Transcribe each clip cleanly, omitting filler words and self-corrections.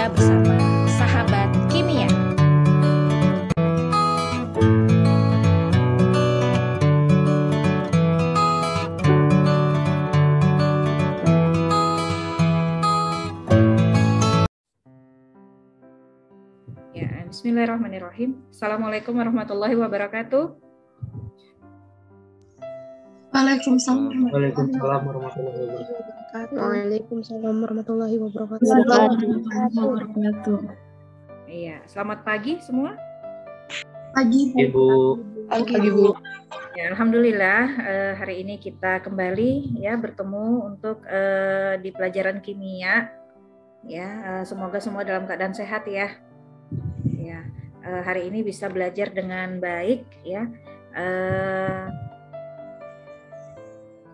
Anda bersama Sahabat Kimia. Ya, bismillahirrahmanirrahim. Assalamualaikum warahmatullahi wabarakatuh. Waalaikumsalam. Waalaikumsalam warahmatullahi wabarakatuh. Waalaikumsalam warahmatullahi wabarakatuh. Iya, selamat pagi semua. Pagi, Bu. Ibu. Pagi, Bu. Ya, alhamdulillah hari ini kita kembali ya bertemu untuk di pelajaran kimia. Ya, semoga semua dalam keadaan sehat ya. Ya, hari ini bisa belajar dengan baik ya.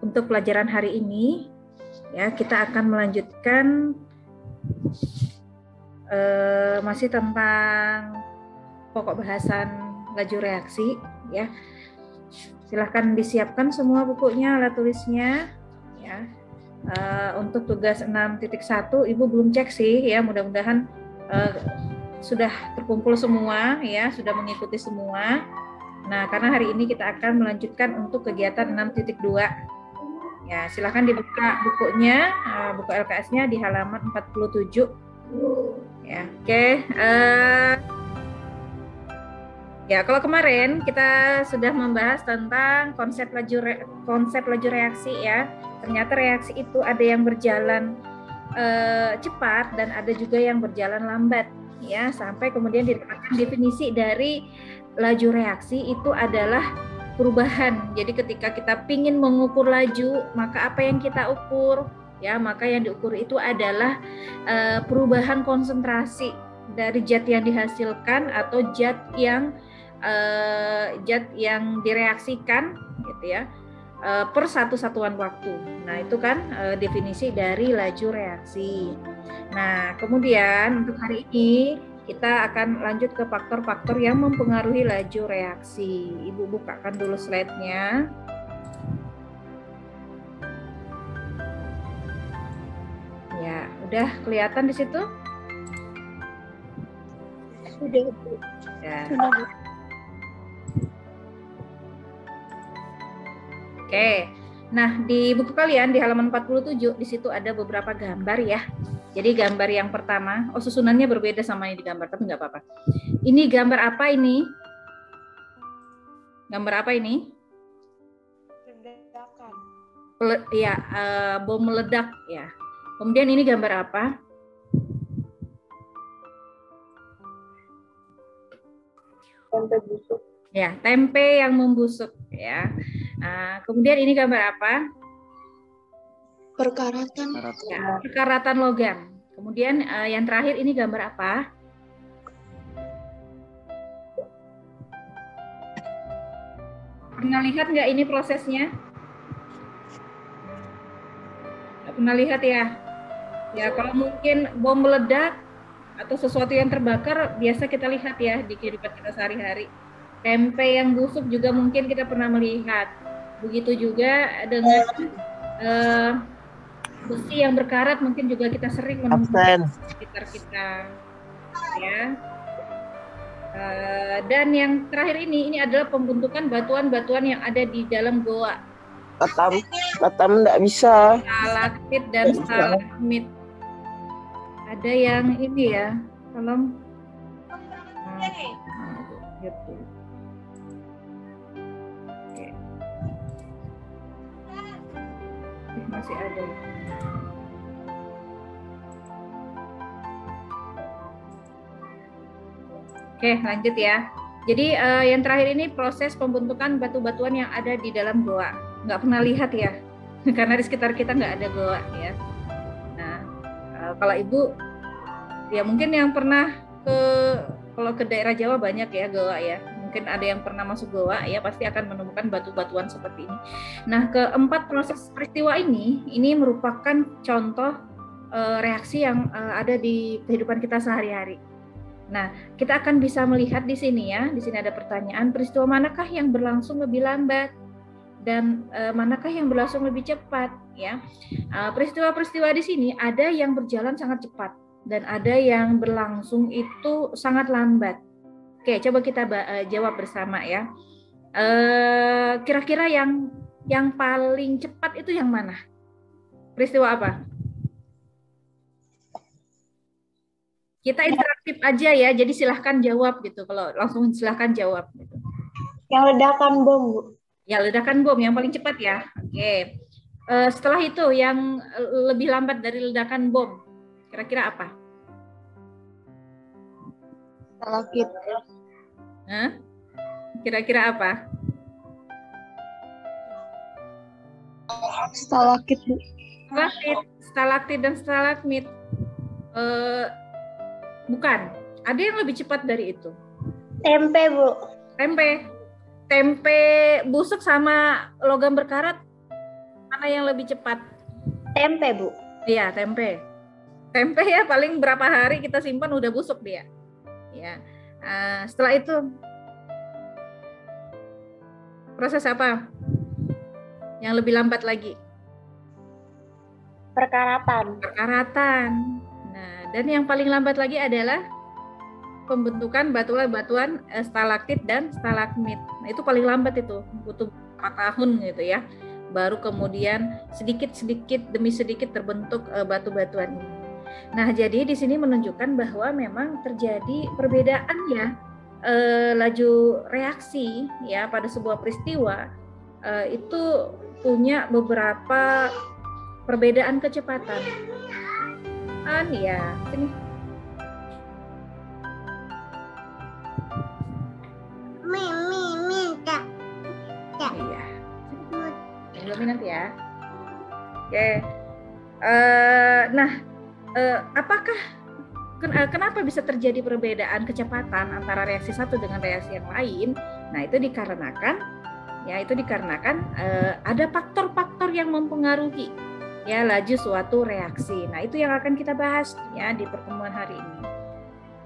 Untuk pelajaran hari ini ya kita akan melanjutkan masih tentang pokok bahasan laju reaksi ya. Silahkan disiapkan semua bukunya, alat tulisnya ya. Untuk tugas 6.1 Ibu belum cek sih ya, mudah-mudahan sudah terkumpul semua ya, sudah mengikuti semua. Nah, karena hari ini kita akan melanjutkan untuk kegiatan 6.2. Ya, silahkan dibuka bukunya, buku LKS-nya di halaman 47. Ya, oke. Ya, kalau kemarin kita sudah membahas tentang konsep laju reaksi ya. Ternyata reaksi itu ada yang berjalan cepat dan ada juga yang berjalan lambat ya. Sampai kemudian didapatkan definisi dari laju reaksi itu adalah perubahan. Jadi ketika kita ingin mengukur laju, maka apa yang kita ukur? Ya, maka yang diukur itu adalah perubahan konsentrasi dari zat yang dihasilkan atau zat yang direaksikan, gitu ya, per satu satuan waktu. Nah, itu kan definisi dari laju reaksi. Nah, kemudian untuk hari ini kita akan lanjut ke faktor-faktor yang mempengaruhi laju reaksi. Ibu bukakan dulu slide-nya. Ya, udah kelihatan di situ? Sudah, Bu. Ya. Sudah, Bu. Oke. Nah, di buku kalian di halaman 47 di situ ada beberapa gambar ya. Jadi gambar yang pertama, susunannya berbeda sama yang di gambar, tapi nggak apa-apa. Ini gambar apa ini? Gambar apa ini? Ledakan. Ya, bom meledak ya. Kemudian ini gambar apa? Tempe busuk. Ya, tempe yang membusuk ya. Kemudian ini gambar apa? Perkaratan. Ya, perkaratan logam. Kemudian yang terakhir ini gambar apa? Pernah lihat nggak ini prosesnya? Nggak pernah lihat ya? Ya, kalau mungkin bom meledak atau sesuatu yang terbakar biasa kita lihat ya di kehidupan kita sehari-hari. Tempe yang busuk juga mungkin kita pernah melihat. Begitu juga dengan besi yang berkarat mungkin juga kita sering menemukan di sekitar kita ya. Dan yang terakhir ini adalah pembentukan batuan-batuan yang ada di dalam goa. Batam enggak bisa. Stalaktit dan stalagmit. Ada yang ini ya, tolong. Gitu. Oke. Masih ada. Oke, lanjut ya. Jadi yang terakhir ini proses pembentukan batu-batuan yang ada di dalam goa. Nggak pernah lihat ya, karena di sekitar kita nggak ada goa ya. Nah, kalau Ibu, ya mungkin yang pernah kalau ke daerah Jawa banyak ya goa ya. Mungkin ada yang pernah masuk goa ya, pasti akan menemukan batu-batuan seperti ini. Nah, keempat proses peristiwa ini merupakan contoh reaksi yang ada di kehidupan kita sehari-hari. Nah, kita akan bisa melihat di sini ya. Di sini ada pertanyaan, peristiwa manakah yang berlangsung lebih lambat dan manakah yang berlangsung lebih cepat ya. Peristiwa-peristiwa di sini ada yang berjalan sangat cepat dan ada yang berlangsung itu sangat lambat. Oke, coba kita jawab bersama ya. Kira-kira yang paling cepat itu yang mana? Peristiwa apa? Kita interaktif aja ya, jadi silahkan jawab gitu. Kalau langsung silahkan jawab. Gitu. Yang ledakan bom, Bu. Ya, ledakan bom yang paling cepat ya. Oke. Setelah itu yang lebih lambat dari ledakan bom, kira-kira apa? Stalaktit. Hah? Kira-kira apa? Stalaktit, Bu. Stalaktit dan stalagmit. Bukan. Ada yang lebih cepat dari itu. Tempe, Bu. Tempe busuk sama logam berkarat, mana yang lebih cepat? Tempe, Bu. Iya, tempe. Tempe ya paling berapa hari kita simpan udah busuk dia. Ya. Setelah itu proses apa? Yang lebih lambat lagi? Perkaratan. Nah, dan yang paling lambat lagi adalah pembentukan batuan stalaktit dan stalagmit. Nah, itu paling lambat itu, butuh 4 tahun gitu ya. Baru kemudian sedikit demi sedikit terbentuk batu-batuan ini. Nah, jadi di sini menunjukkan bahwa memang terjadi perbedaan ya laju reaksi ya pada sebuah peristiwa itu punya beberapa perbedaan kecepatan. Ya, sini. Iya. Nanti ya. Oke. Apakah kenapa bisa terjadi perbedaan kecepatan antara reaksi satu dengan reaksi yang lain? Nah, itu dikarenakan ada faktor-faktor yang mempengaruhi ya laju suatu reaksi. Nah, itu yang akan kita bahas ya di pertemuan hari ini.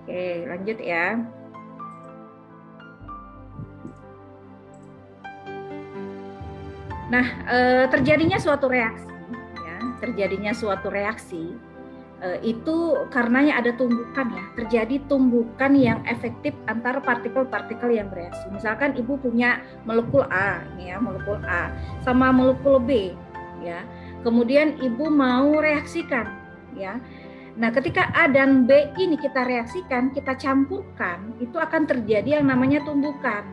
Oke, lanjut ya. Nah, terjadinya suatu reaksi itu karenanya ada tumbukan ya, terjadi tumbukan yang efektif antara partikel-partikel yang bereaksi. Misalkan ibu punya molekul A, ya, molekul A sama molekul B, ya. Kemudian ibu mau reaksikan, ya. Nah, ketika A dan B ini kita reaksikan, kita campurkan, itu akan terjadi yang namanya tumbukan.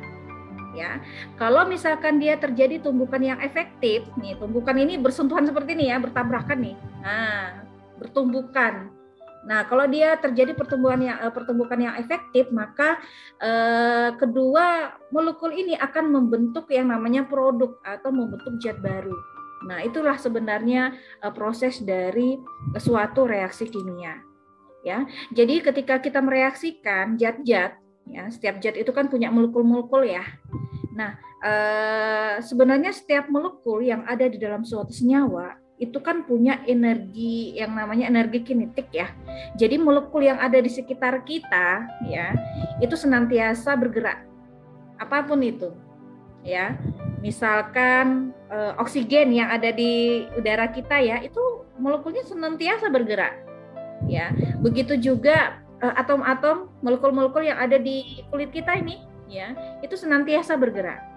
Ya, kalau misalkan dia terjadi tumbukan yang efektif, nih tumbukan ini bersentuhan seperti ini ya, bertabrakan nih, nah bertumbukan. Nah, kalau dia terjadi pertumbukan yang efektif, maka kedua molekul ini akan membentuk yang namanya produk atau membentuk zat baru. Nah, itulah sebenarnya proses dari suatu reaksi kimia. Ya, jadi ketika kita mereaksikan zat-zat, ya, setiap zat itu kan punya molekul-molekul ya. Nah, sebenarnya setiap molekul yang ada di dalam suatu senyawa itu kan punya energi yang namanya energi kinetik ya. Jadi molekul yang ada di sekitar kita ya, itu senantiasa bergerak. Apapun itu. Ya. Misalkan oksigen yang ada di udara kita ya, itu molekulnya senantiasa bergerak. Ya. Begitu juga atom-atom, molekul-molekul yang ada di kulit kita ini, ya, itu senantiasa bergerak.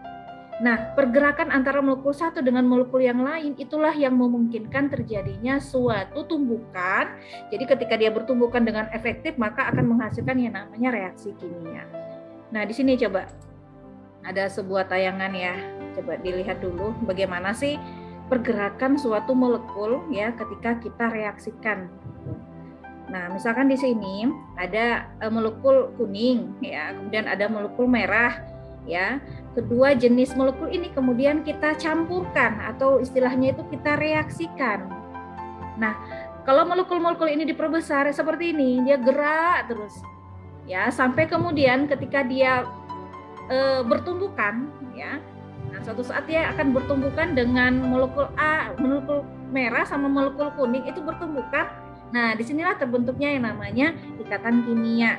Nah, pergerakan antara molekul satu dengan molekul yang lain itulah yang memungkinkan terjadinya suatu tumbukan. Jadi ketika dia bertumbukan dengan efektif, maka akan menghasilkan yang namanya reaksi kimia. Nah, di sini coba ada sebuah tayangan ya. Coba dilihat dulu bagaimana sih pergerakan suatu molekul ya ketika kita reaksikan. Nah, misalkan di sini ada molekul kuning ya, kemudian ada molekul merah ya. Kedua jenis molekul ini kemudian kita campurkan atau istilahnya itu kita reaksikan. Nah, kalau molekul-molekul ini diperbesar seperti ini, dia gerak terus ya sampai kemudian ketika dia bertumbukan ya. Nah, suatu saat dia akan bertumbukan dengan molekul A, molekul merah sama molekul kuning itu bertumbukan. Nah, disinilah terbentuknya yang namanya ikatan kimia,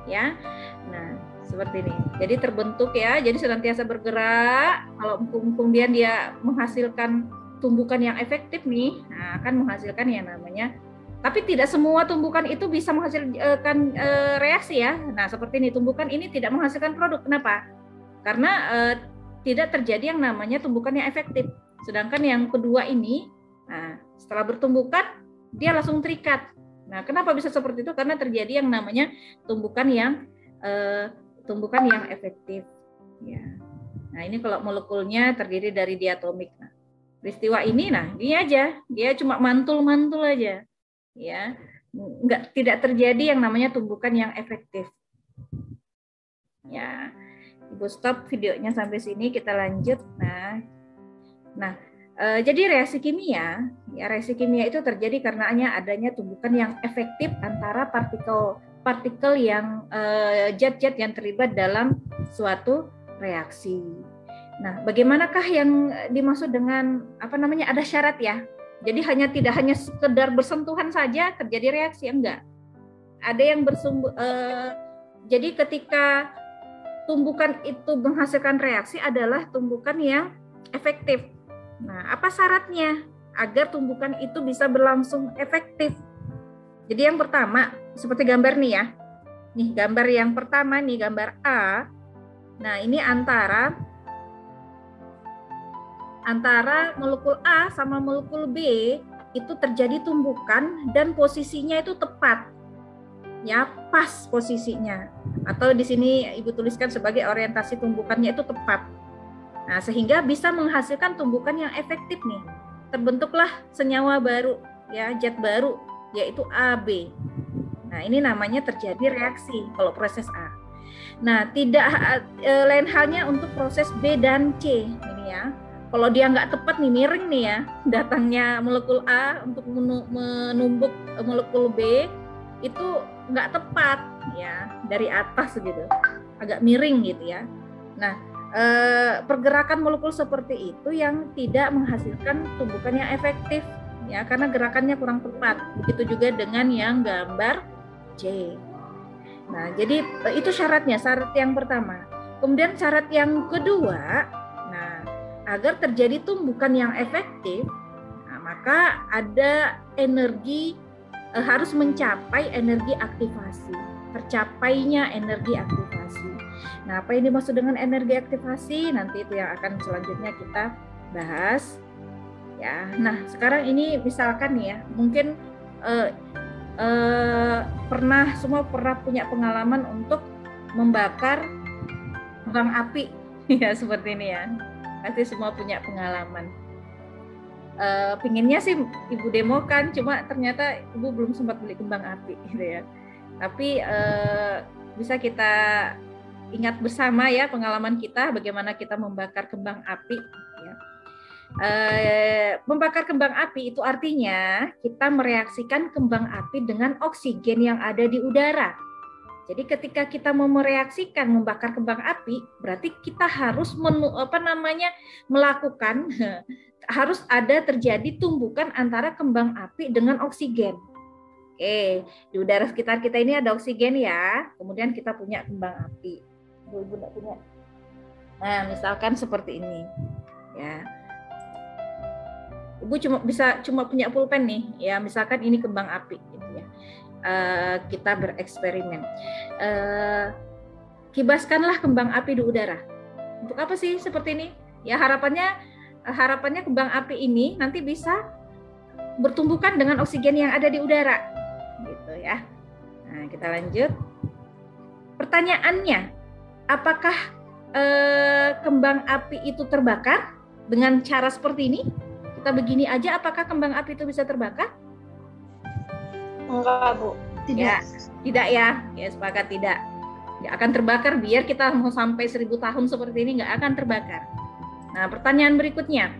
ya. Nah, seperti ini. Jadi terbentuk ya. Jadi senantiasa bergerak. Kalau kemudian dia menghasilkan tumbukan yang efektif nih, nah, akan menghasilkan yang namanya Tapi tidak semua tumbukan itu bisa menghasilkan reaksi ya. Nah, seperti ini, tumbukan ini tidak menghasilkan produk. Kenapa? Karena tidak terjadi yang namanya tumbukan yang efektif. Sedangkan yang kedua ini, nah, setelah bertumbukan, dia langsung terikat. Nah, kenapa bisa seperti itu? Karena terjadi yang namanya tumbukan yang efektif. Ya. Nah, ini kalau molekulnya terdiri dari diatomik. Nah, peristiwa ini, nah, ini aja, dia cuma mantul-mantul aja. Ya, tidak terjadi yang namanya tumbukan yang efektif. Ya, Ibu stop videonya sampai sini, kita lanjut. Jadi reaksi kimia itu terjadi karena adanya tumbukan yang efektif antara partikel yang zat-zat yang terlibat dalam suatu reaksi. Nah, bagaimanakah yang dimaksud dengan ada syarat ya? Jadi tidak hanya sekedar bersentuhan saja terjadi reaksi, enggak. Ada yang jadi ketika tumbukan itu menghasilkan reaksi adalah tumbukan yang efektif. Nah, apa syaratnya agar tumbukan itu bisa berlangsung efektif? Jadi yang pertama, seperti gambar nih ya. Nih gambar yang pertama nih, gambar A. Nah, ini antara molekul A sama molekul B itu terjadi tumbukan dan posisinya itu tepat. Ya, pas posisinya. Atau di sini Ibu tuliskan sebagai orientasi tumbukannya itu tepat. Nah, sehingga bisa menghasilkan tumbukan yang efektif nih. Terbentuklah senyawa baru, ya, zat baru, yaitu AB. Nah, ini namanya terjadi reaksi kalau proses A. Nah, tidak lain halnya untuk proses B dan C ini ya. Kalau dia nggak tepat nih, miring nih ya, datangnya molekul A untuk menumbuk molekul B itu nggak tepat ya, dari atas gitu, agak miring gitu ya. Nah, pergerakan molekul seperti itu yang tidak menghasilkan tumbukan yang efektif ya, karena gerakannya kurang tepat. Begitu juga dengan yang gambar C. Nah, jadi itu syaratnya, syarat yang pertama. Kemudian syarat yang kedua, nah, agar terjadi tumbukan yang efektif, nah, maka ada energi, harus mencapai energi aktivasi, tercapainya energi aktivasi. Nah, apa yang dimaksud dengan energi aktivasi? Nanti itu yang akan selanjutnya kita bahas. Ya, nah sekarang ini misalkan nih ya, mungkin semua pernah punya pengalaman untuk membakar kembang api, ya seperti ini ya. Pasti semua punya pengalaman. Pinginnya sih Ibu demokan, cuma ternyata Ibu belum sempat beli kembang api gitu ya. Tapi bisa kita ingat bersama ya pengalaman kita, bagaimana kita membakar kembang api ya. Membakar kembang api itu artinya kita mereaksikan kembang api dengan oksigen yang ada di udara. Jadi ketika kita mau mereaksikan membakar kembang api, berarti kita harus melakukan harus ada terjadi tumbukan antara kembang api dengan oksigen. Oke, di udara sekitar kita ini ada oksigen ya, kemudian kita punya kembang api. Ibu enggak punya. Nah, misalkan seperti ini. Ya. Ibu cuma punya pulpen nih, ya, misalkan ini kembang api gitu ya. Kita bereksperimen. Kibaskanlah kembang api di udara. Untuk apa sih seperti ini? Ya, harapannya kembang api ini nanti bisa bertumbukan dengan oksigen yang ada di udara. Gitu ya. Nah, kita lanjut. Pertanyaannya, apakah kembang api itu terbakar dengan cara seperti ini? Kita begini aja, apakah kembang api itu bisa terbakar? Enggak, Bu. Tidak. Ya, tidak ya. Ya, sepakat tidak. Nggak akan terbakar, biar kita mau sampai 1000 tahun seperti ini nggak akan terbakar. Nah, pertanyaan berikutnya,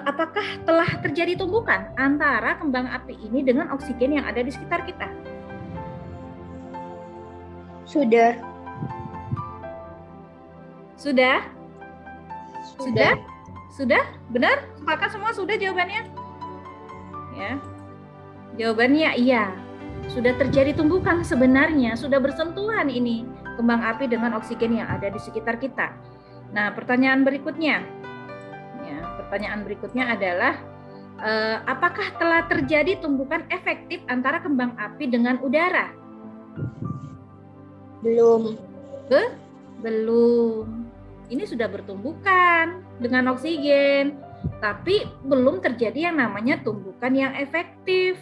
apakah telah terjadi tumbukan antara kembang api ini dengan oksigen yang ada di sekitar kita? Sudah. Sudah? Sudah? Benar? Sepakat semua sudah jawabannya? Ya. Jawabannya iya. Sudah terjadi tumbukan sebenarnya, sudah bersentuhan ini kembang api dengan oksigen yang ada di sekitar kita. Nah, pertanyaan berikutnya adalah apakah telah terjadi tumbukan efektif antara kembang api dengan udara? Belum. Belum. Ini sudah bertumbukan dengan oksigen, tapi belum terjadi yang namanya tumbukan yang efektif.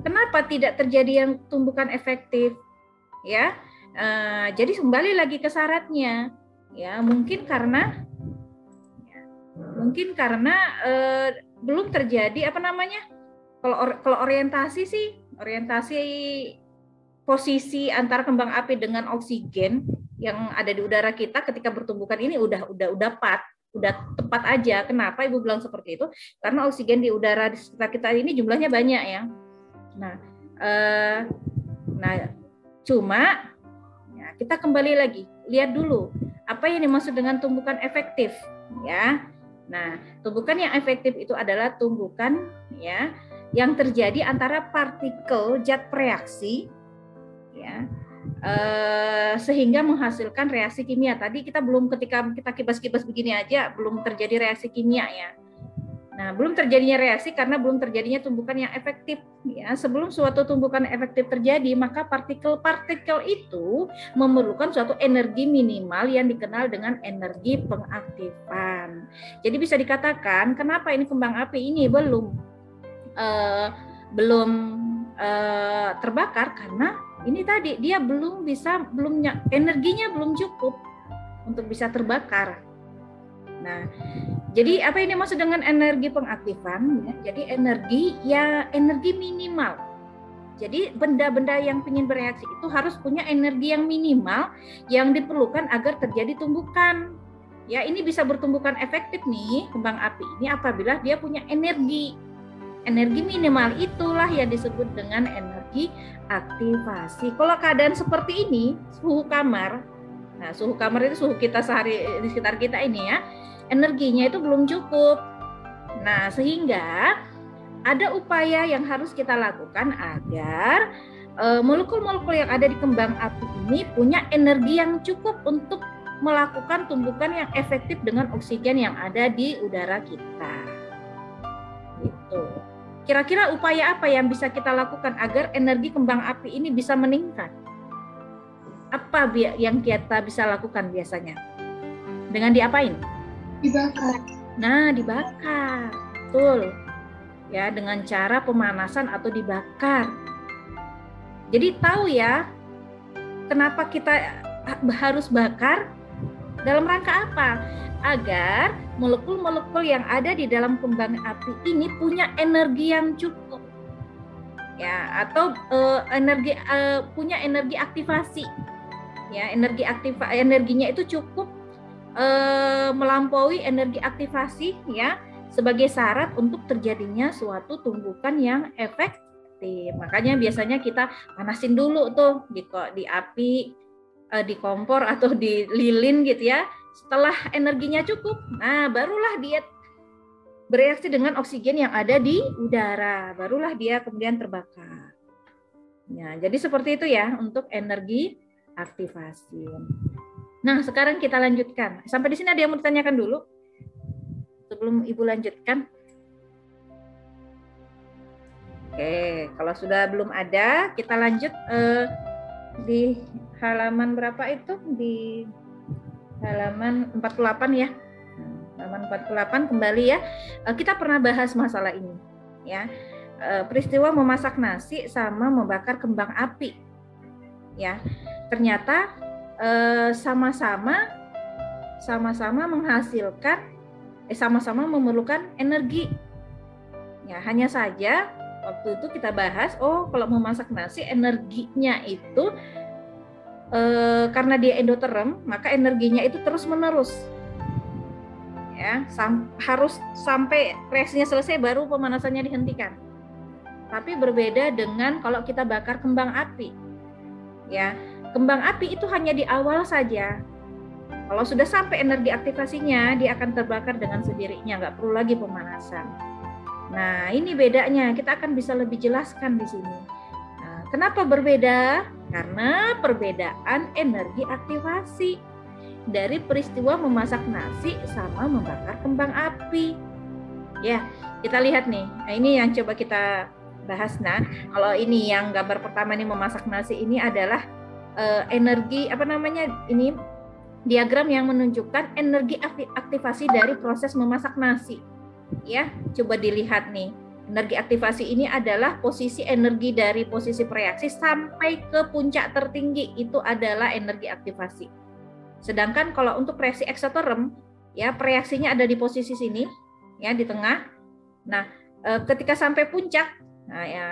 Kenapa tidak terjadi yang tumbukan efektif? Ya, jadi kembali lagi ke syaratnya. Ya, mungkin karena belum terjadi apa namanya? Kalau orientasi sih, orientasi posisi antara kembang api dengan oksigen yang ada di udara kita ketika bertumbukan ini udah tepat aja. Kenapa Ibu bilang seperti itu? Karena oksigen di udara di sekitar kita ini jumlahnya banyak ya. Nah, cuma ya, kita kembali lagi lihat dulu apa yang dimaksud dengan tumbukan efektif ya. Nah, tumbukan yang efektif itu adalah tumbukan ya yang terjadi antara partikel zat bereaksi ya sehingga menghasilkan reaksi kimia. Tadi kita belum, ketika kita kibas-kibas begini aja belum terjadi reaksi kimia ya. Nah, belum terjadinya reaksi karena belum terjadinya tumbukan yang efektif ya. Sebelum suatu tumbukan efektif terjadi, maka partikel-partikel itu memerlukan suatu energi minimal yang dikenal dengan energi pengaktifan. Jadi bisa dikatakan kenapa ini kembang api ini belum terbakar, karena ini tadi dia energinya belum cukup untuk bisa terbakar. Nah, jadi apa ini maksud dengan energi pengaktifan? Ya, jadi energi minimal. Jadi benda-benda yang ingin bereaksi itu harus punya energi yang minimal yang diperlukan agar terjadi tumbukan. Ya, ini bisa bertumbukan efektif nih kembang api ini apabila dia punya energi. Energi minimal itulah yang disebut dengan energi aktivasi. Kalau keadaan seperti ini, suhu kamar, nah suhu kamar itu suhu kita sehari di sekitar kita ini ya, energinya itu belum cukup. Nah, sehingga ada upaya yang harus kita lakukan agar molekul-molekul yang ada di kembang api ini punya energi yang cukup untuk melakukan tumbukan yang efektif dengan oksigen yang ada di udara kita. Gitu. Kira-kira upaya apa yang bisa kita lakukan agar energi kembang api ini bisa meningkat? Apa yang kita bisa lakukan biasanya? Dengan diapain? Dibakar. Nah, dibakar. Betul. Ya, dengan cara pemanasan atau dibakar. Jadi tahu ya, kenapa kita harus bakar? Dalam rangka apa? Agar molekul-molekul yang ada di dalam kembang api ini punya energi yang cukup. Ya, atau punya energi aktivasi. Ya, energinya itu cukup melampaui energi aktivasi ya sebagai syarat untuk terjadinya suatu tumbukan yang efektif. Makanya biasanya kita panasin dulu tuh di api, di kompor atau di lilin gitu ya. Setelah energinya cukup, nah barulah dia bereaksi dengan oksigen yang ada di udara, barulah dia kemudian terbakar. Ya, jadi seperti itu ya untuk energi aktivasi. Nah, sekarang kita lanjutkan. Sampai di sini ada yang mau ditanyakan dulu? Sebelum Ibu lanjutkan. Oke, kalau sudah belum ada, kita lanjut di halaman berapa itu? Di halaman 48 ya. Halaman 48 kembali ya. Kita pernah bahas masalah ini ya. Peristiwa memasak nasi sama membakar kembang api. Ya. Ternyata sama-sama menghasilkan sama-sama memerlukan energi. Ya, hanya saja waktu itu kita bahas, kalau memasak nasi energinya itu karena dia endoterm, maka energinya itu terus-menerus. Ya, harus sampai reaksinya selesai baru pemanasannya dihentikan. Tapi berbeda dengan kalau kita bakar kembang api. Ya, kembang api itu hanya di awal saja. Kalau sudah sampai energi aktivasinya, dia akan terbakar dengan sendirinya, nggak perlu lagi pemanasan. Nah, ini bedanya. Kita akan bisa lebih jelaskan di sini. Nah, kenapa berbeda? Karena perbedaan energi aktivasi dari peristiwa memasak nasi sama membakar kembang api. Ya, kita lihat nih. Nah, ini yang coba kita bahas. Nah, kalau ini yang gambar pertama nih memasak nasi ini adalah energi apa namanya? Ini diagram yang menunjukkan energi aktivasi dari proses memasak nasi. Ya, coba dilihat nih. Energi aktivasi ini adalah posisi energi dari posisi preaksi sampai ke puncak tertinggi, itu adalah energi aktivasi. Sedangkan kalau untuk reaksi eksoterm, ya preaksinya ada di posisi sini, ya di tengah. Nah, ketika sampai puncak, nah ya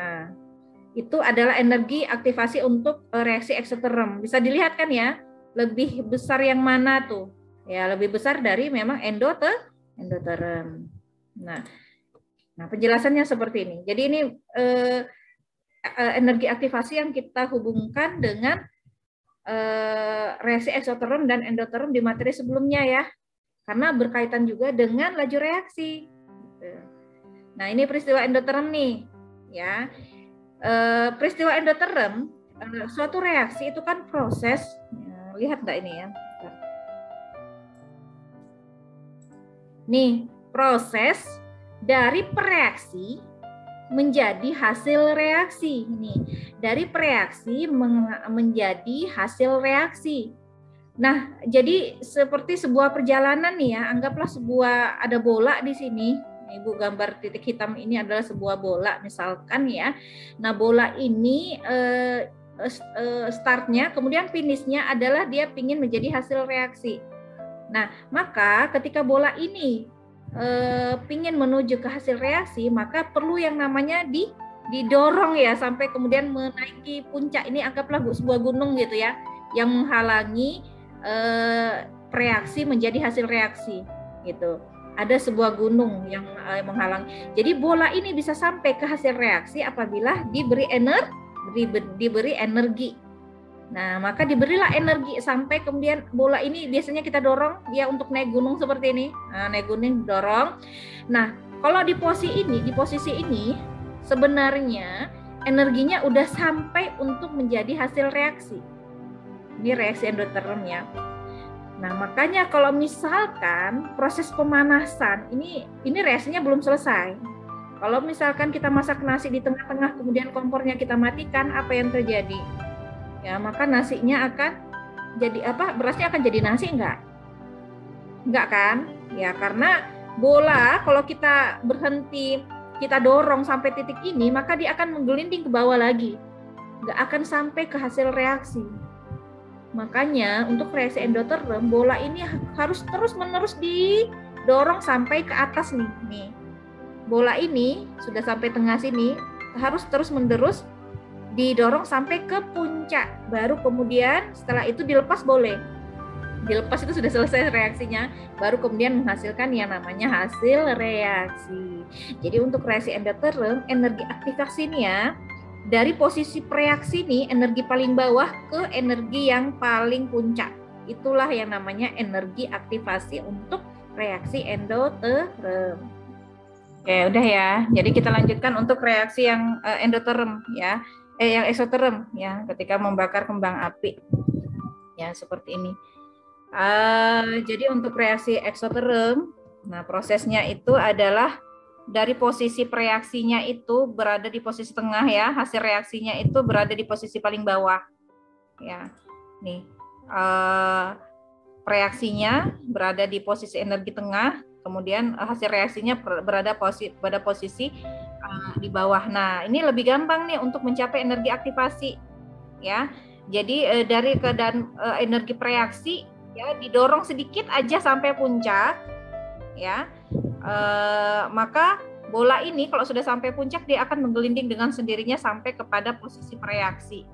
itu adalah energi aktivasi untuk reaksi eksoterm. Bisa dilihat kan ya, lebih besar yang mana tuh? Ya lebih besar dari memang endoterm. Nah, penjelasannya seperti ini. Jadi ini energi aktivasi yang kita hubungkan dengan reaksi eksoterm dan endoterm di materi sebelumnya ya, karena berkaitan juga dengan laju reaksi. Nah, ini peristiwa endoterm nih, ya. Peristiwa endoterm, suatu reaksi itu kan proses. Ya, lihat nggak ini ya? Nih, proses dari preaksi menjadi hasil reaksi. Nih, dari preaksi menjadi hasil reaksi. Nah, jadi seperti sebuah perjalanan nih ya, anggaplah sebuah ada bola di sini. Ibu gambar titik hitam ini adalah sebuah bola misalkan ya. Nah, bola ini startnya, kemudian finishnya adalah dia ingin menjadi hasil reaksi. Nah, maka ketika bola ini ingin menuju ke hasil reaksi, maka perlu yang namanya didorong ya sampai kemudian menaiki puncak. Ini anggaplah sebuah gunung gitu ya, yang menghalangi reaksi menjadi hasil reaksi gitu. Ada sebuah gunung yang menghalangi. Jadi bola ini bisa sampai ke hasil reaksi apabila diberi energi. Nah, maka diberilah energi sampai kemudian bola ini biasanya kita dorong ya untuk naik gunung seperti ini. Nah, naik gunung dorong. Nah, kalau di posisi ini sebenarnya energinya udah sampai untuk menjadi hasil reaksi. Ini reaksi endoterm ya. Nah, makanya kalau misalkan proses pemanasan ini reaksinya belum selesai. Kalau misalkan kita masak nasi di tengah-tengah kemudian kompornya kita matikan, apa yang terjadi? Ya, maka nasinya akan jadi apa? Berasnya akan jadi nasi enggak? Enggak kan? Ya, karena bola kalau kita berhenti, kita dorong sampai titik ini, maka dia akan menggelinding ke bawah lagi. Enggak akan sampai ke hasil reaksi. Makanya untuk reaksi endoterm, bola ini harus terus-menerus didorong sampai ke atas nih. Bola ini sudah sampai tengah sini, harus terus-menerus didorong sampai ke puncak. Baru kemudian setelah itu dilepas boleh. Dilepas itu sudah selesai reaksinya, baru kemudian menghasilkan yang namanya hasil reaksi. Jadi untuk reaksi endoterm, energi aktivasinya dari posisi preaksi nih, energi paling bawah ke energi yang paling puncak. Itulah yang namanya energi aktivasi untuk reaksi endoterm. Oke, udah ya. Jadi kita lanjutkan untuk reaksi yang endoterm ya. Yang eksoterm ya, ketika membakar kembang api. Ya, seperti ini. Jadi untuk reaksi eksoterm, nah prosesnya itu adalah dari posisi preaksinya itu berada di posisi tengah ya, hasil reaksinya itu berada di posisi paling bawah ya. Nih preaksinya berada di posisi energi tengah, kemudian hasil reaksinya berada pada posisi di bawah. Nah, ini lebih gampang nih untuk mencapai energi aktivasi ya. Jadi dari keadaan energi preaksi ya didorong sedikit aja sampai puncak ya. Maka bola ini kalau sudah sampai puncak dia akan menggelinding dengan sendirinya sampai kepada posisi preaksi.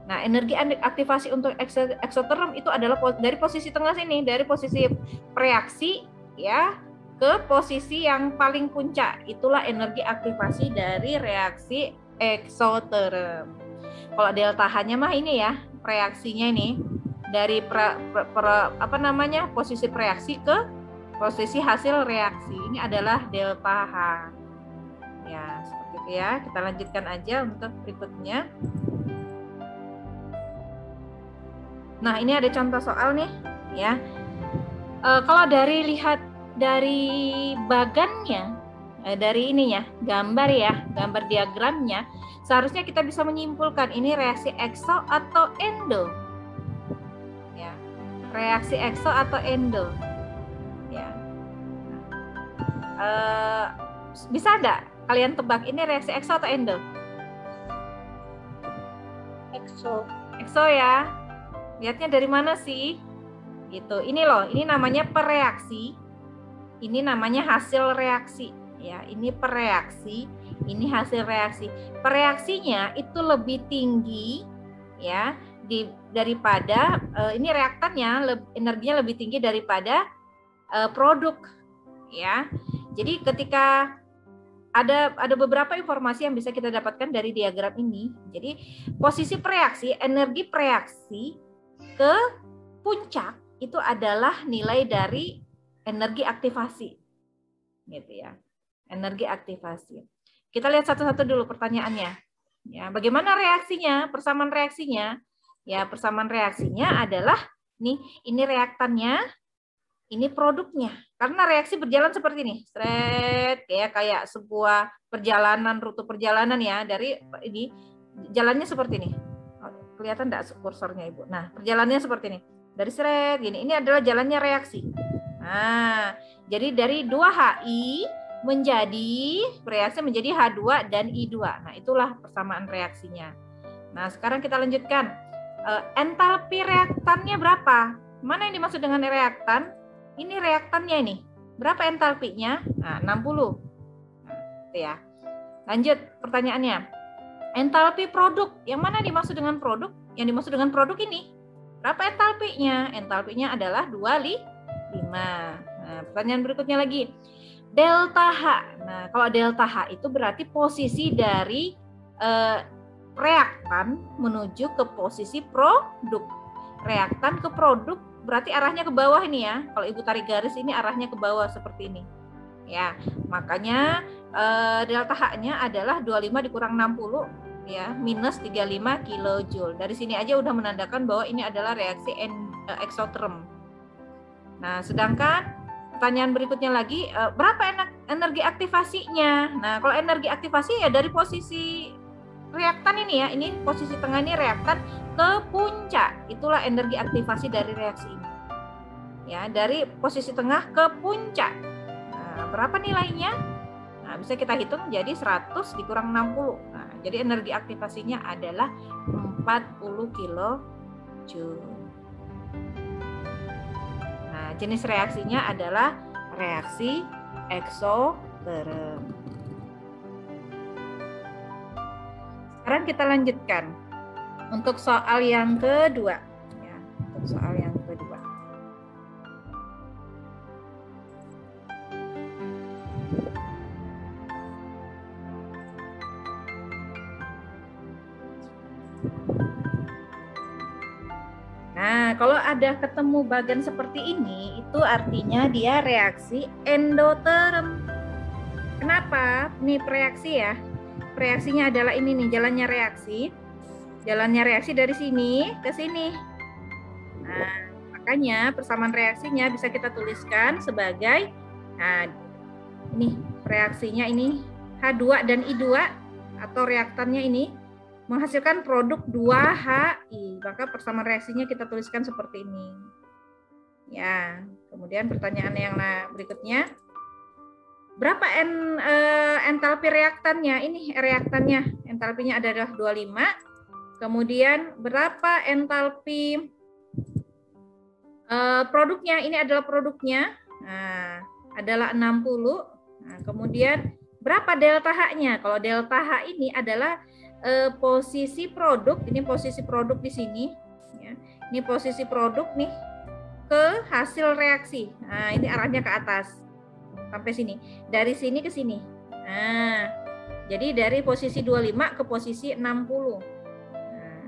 Nah, energi aktivasi untuk eksoterm itu adalah dari posisi tengah sini, dari posisi preaksi ya ke posisi yang paling puncak. Itulah energi aktivasi dari reaksi eksoterm. Kalau delta H-nya mah ini ya, reaksinya ini dari posisi preaksi ke posisi hasil reaksi. Ini adalah delta H. Ya, seperti itu ya. Kita lanjutkan aja untuk berikutnya. Nah, ini ada contoh soal nih, ya. Kalau lihat dari bagannya, dari ininya, gambar ya, gambar diagramnya, seharusnya kita bisa menyimpulkan ini reaksi ekso atau endo. Ya, reaksi ekso atau endo. Ya. Bisa enggak kalian tebak ini reaksi ekso atau endo? Exo. Ekso ya. Lihatnya dari mana sih? Gitu. Ini loh, ini namanya pereaksi. Ini namanya hasil reaksi. Ya, ini pereaksi, ini hasil reaksi. Pereaksinya itu lebih tinggi ya daripada ini reaktannya energinya lebih tinggi daripada produk ya. Jadi ketika ada beberapa informasi yang bisa kita dapatkan dari diagram ini. Jadi posisi preaksi, energi preaksi ke puncak itu adalah nilai dari energi aktivasi. Gitu ya. Energi aktivasi. Kita lihat satu-satu dulu pertanyaannya. Ya, bagaimana reaksinya? Persamaan reaksinya? Ya, persamaan reaksinya adalah nih, ini reaktannya, ini produknya. Karena reaksi berjalan seperti ini, stret ya, kayak sebuah perjalanan, rute perjalanan ya, dari ini jalannya seperti ini. Kelihatan enggak kursornya Ibu? Nah, perjalanannya seperti ini. Dari stret gini, ini adalah jalannya reaksi. Nah, jadi dari 2HI menjadi reaksi menjadi H2 dan I2. Nah, itulah persamaan reaksinya. Nah, sekarang kita lanjutkan. Entalpi reaktannya berapa? Mana yang dimaksud dengan reaktan? Ini reaktannya ini. Berapa entalpinya? Nah, 60. Nah, itu ya. Lanjut pertanyaannya. Entalpi produk. Yang mana dimaksud dengan produk? Yang dimaksud dengan produk ini. Berapa entalpinya? Entalpinya adalah 25. Nah, pertanyaan berikutnya lagi. Delta H. Nah, kalau delta H itu berarti posisi dari reaktan menuju ke posisi produk. Reaktan ke produk berarti arahnya ke bawah ini ya. Kalau Ibu tarik garis ini arahnya ke bawah seperti ini. Ya, makanya delta H-nya adalah 25 dikurang 60 ya, minus 35 kilojoule. Dari sini aja udah menandakan bahwa ini adalah reaksi eksoterm. Nah, sedangkan pertanyaan berikutnya lagi, berapa energi aktivasinya? Nah, kalau energi aktivasi ya dari posisi reaktan ini ya, ini posisi tengah ini reaktan ke puncak. Itulah energi aktivasi dari reaksi ini. Ya, dari posisi tengah ke puncak. Nah, berapa nilainya? Nah, bisa kita hitung jadi 100 dikurang 60. Nah, jadi energi aktivasinya adalah 40 kilojoule. Jenis reaksinya adalah reaksi eksoterm. Sekarang kita lanjutkan untuk soal yang kedua. Ya, untuk soal yang kedua. Nah, kalau ada ketemu bagan seperti ini, itu artinya dia reaksi endoterm. Kenapa? Ini reaksi ya. Reaksinya adalah ini nih, jalannya reaksi. Jalannya reaksi dari sini ke sini. Nah, makanya persamaan reaksinya bisa kita tuliskan sebagai, nah, ini reaksinya ini H2 dan I2 atau reaktannya ini menghasilkan produk 2HI, maka persamaan reaksinya kita tuliskan seperti ini. Ya, kemudian pertanyaan yang berikutnya, berapa entalpi reaktannya? Ini reaktannya, entalpinya adalah 25. Kemudian berapa entalpi produknya? Ini adalah produknya, nah, adalah 60. Nah, kemudian berapa delta H-nya? Kalau delta H ini adalah posisi produk, ini posisi produk di sini, ya. Ini posisi produk nih ke hasil reaksi. Nah, ini arahnya ke atas sampai sini, dari sini ke sini. Nah, jadi dari posisi 25 ke posisi 60. Nah,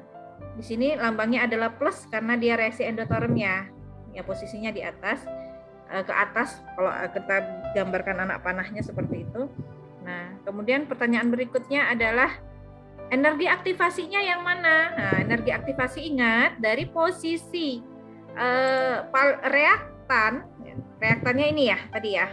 di sini lambangnya adalah plus karena dia reaksi endoterm ya. Ya, posisinya di atas, ke atas. Kalau kita gambarkan anak panahnya seperti itu. Nah, kemudian pertanyaan berikutnya adalah energi aktivasinya yang mana? Nah, energi aktivasi ingat dari posisi reaktannya ini ya tadi ya.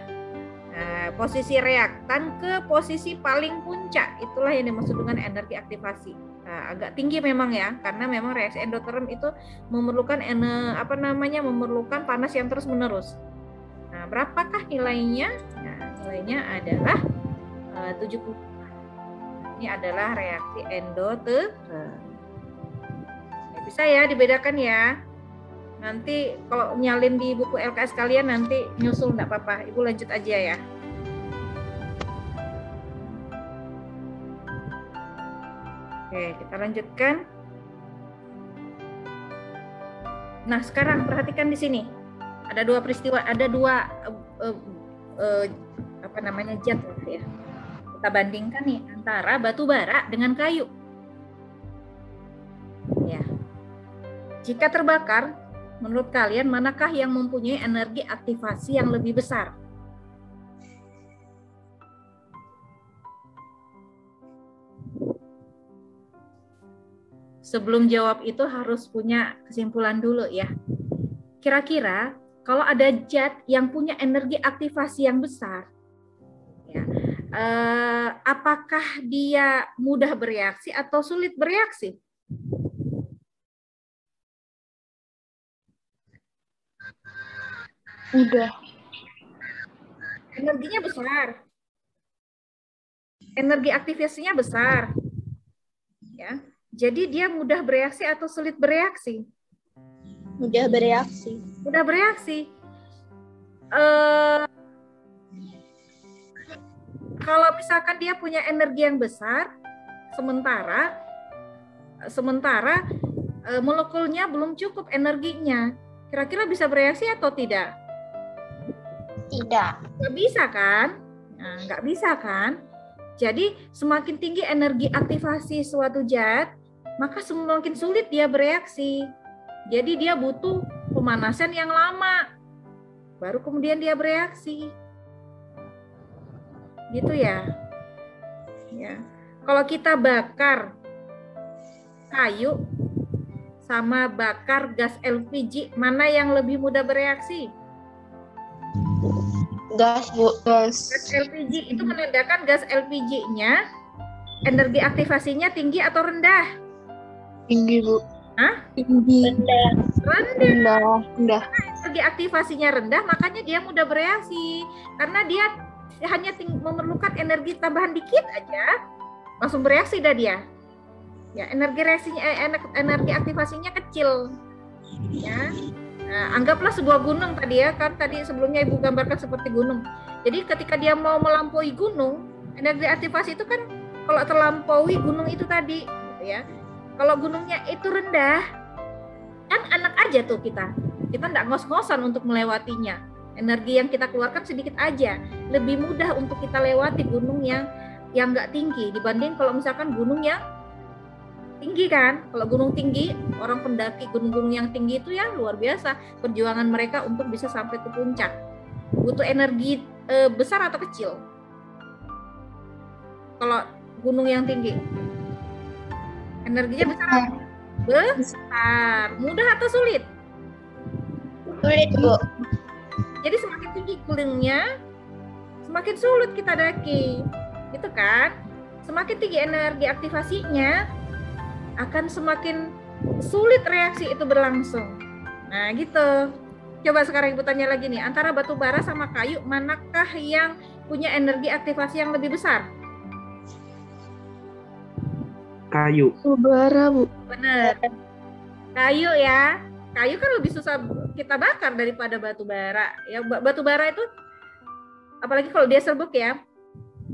Nah, Nah, posisi reaktan ke posisi paling puncak, itulah yang dimaksud dengan energi aktivasi. Nah, agak tinggi memang ya, karena memang reaksi endoterm itu memerlukan memerlukan panas yang terus menerus. Nah, berapakah nilainya? Nah, nilainya adalah 70. Ini adalah reaksi endoterm. Bisa ya dibedakan ya. Nanti kalau nyalin di buku LKS kalian nanti nyusul enggak apa-apa. Ibu lanjut aja ya. Oke, kita lanjutkan. Nah, sekarang perhatikan di sini. Ada dua peristiwa, ada dua zat ya. Kita bandingkan nih antara batu bara dengan kayu. Ya. Jika terbakar, menurut kalian manakah yang mempunyai energi aktivasi yang lebih besar? Sebelum jawab itu harus punya kesimpulan dulu ya. Kira-kira kalau ada zat yang punya energi aktivasi yang besar, ya, apakah dia mudah bereaksi atau sulit bereaksi? Mudah. Energinya besar. Energi aktivasinya besar. Ya. Jadi dia mudah bereaksi atau sulit bereaksi? Mudah bereaksi. Mudah bereaksi. Kalau misalkan dia punya energi yang besar, sementara molekulnya belum cukup energinya, kira-kira bisa bereaksi atau tidak? Tidak. Nggak bisa kan? Nah, nggak bisa kan? Jadi semakin tinggi energi aktivasi suatu zat, maka semakin sulit dia bereaksi. Jadi dia butuh pemanasan yang lama, baru kemudian dia bereaksi. Gitu ya. Ya. Kalau kita bakar kayu sama bakar gas LPG, mana yang lebih mudah bereaksi? Gas, Bu. Gas. Gas LPG itu menandakan gas LPG-nya energi aktivasinya tinggi atau rendah? Tinggi, Bu. Hah? Tinggi. Rendah. Rendah. Energi aktivasinya rendah, makanya dia mudah bereaksi. Karena dia hanya memerlukan energi tambahan dikit aja, langsung bereaksi dah dia. Ya, energi aktivasinya kecil. Ya. Nah, anggaplah sebuah gunung tadi ya, kan tadi sebelumnya Ibu gambarkan seperti gunung. Jadi ketika dia mau melampaui gunung, energi aktivasi itu kan kalau terlampaui gunung itu tadi, gitu ya. Kalau gunungnya itu rendah, kan enak aja tuh kita nggak ngos-ngosan untuk melewatinya. Energi yang kita keluarkan sedikit aja, lebih mudah untuk kita lewati gunung yang nggak tinggi dibanding kalau misalkan gunung yang tinggi kan. Kalau gunung tinggi, orang pendaki gunung-gunung yang tinggi itu ya luar biasa perjuangan mereka untuk bisa sampai ke puncak. Butuh energi besar atau kecil? Kalau gunung yang tinggi, energinya besar. Besar. Mudah atau sulit? Sulit, Bu. Jadi semakin tinggi gunungnya, semakin sulit kita daki, gitu kan? Semakin tinggi energi aktivasinya, akan semakin sulit reaksi itu berlangsung. Nah, gitu. Coba sekarang Ibu tanya lagi nih, antara batu bara sama kayu, manakah yang punya energi aktivasi yang lebih besar? Kayu. Batu bara, Bu. Benar. Kayu ya. Kayu kan lebih susah kita bakar daripada batu bara. Ya, batu bara itu apalagi kalau dia serbuk ya.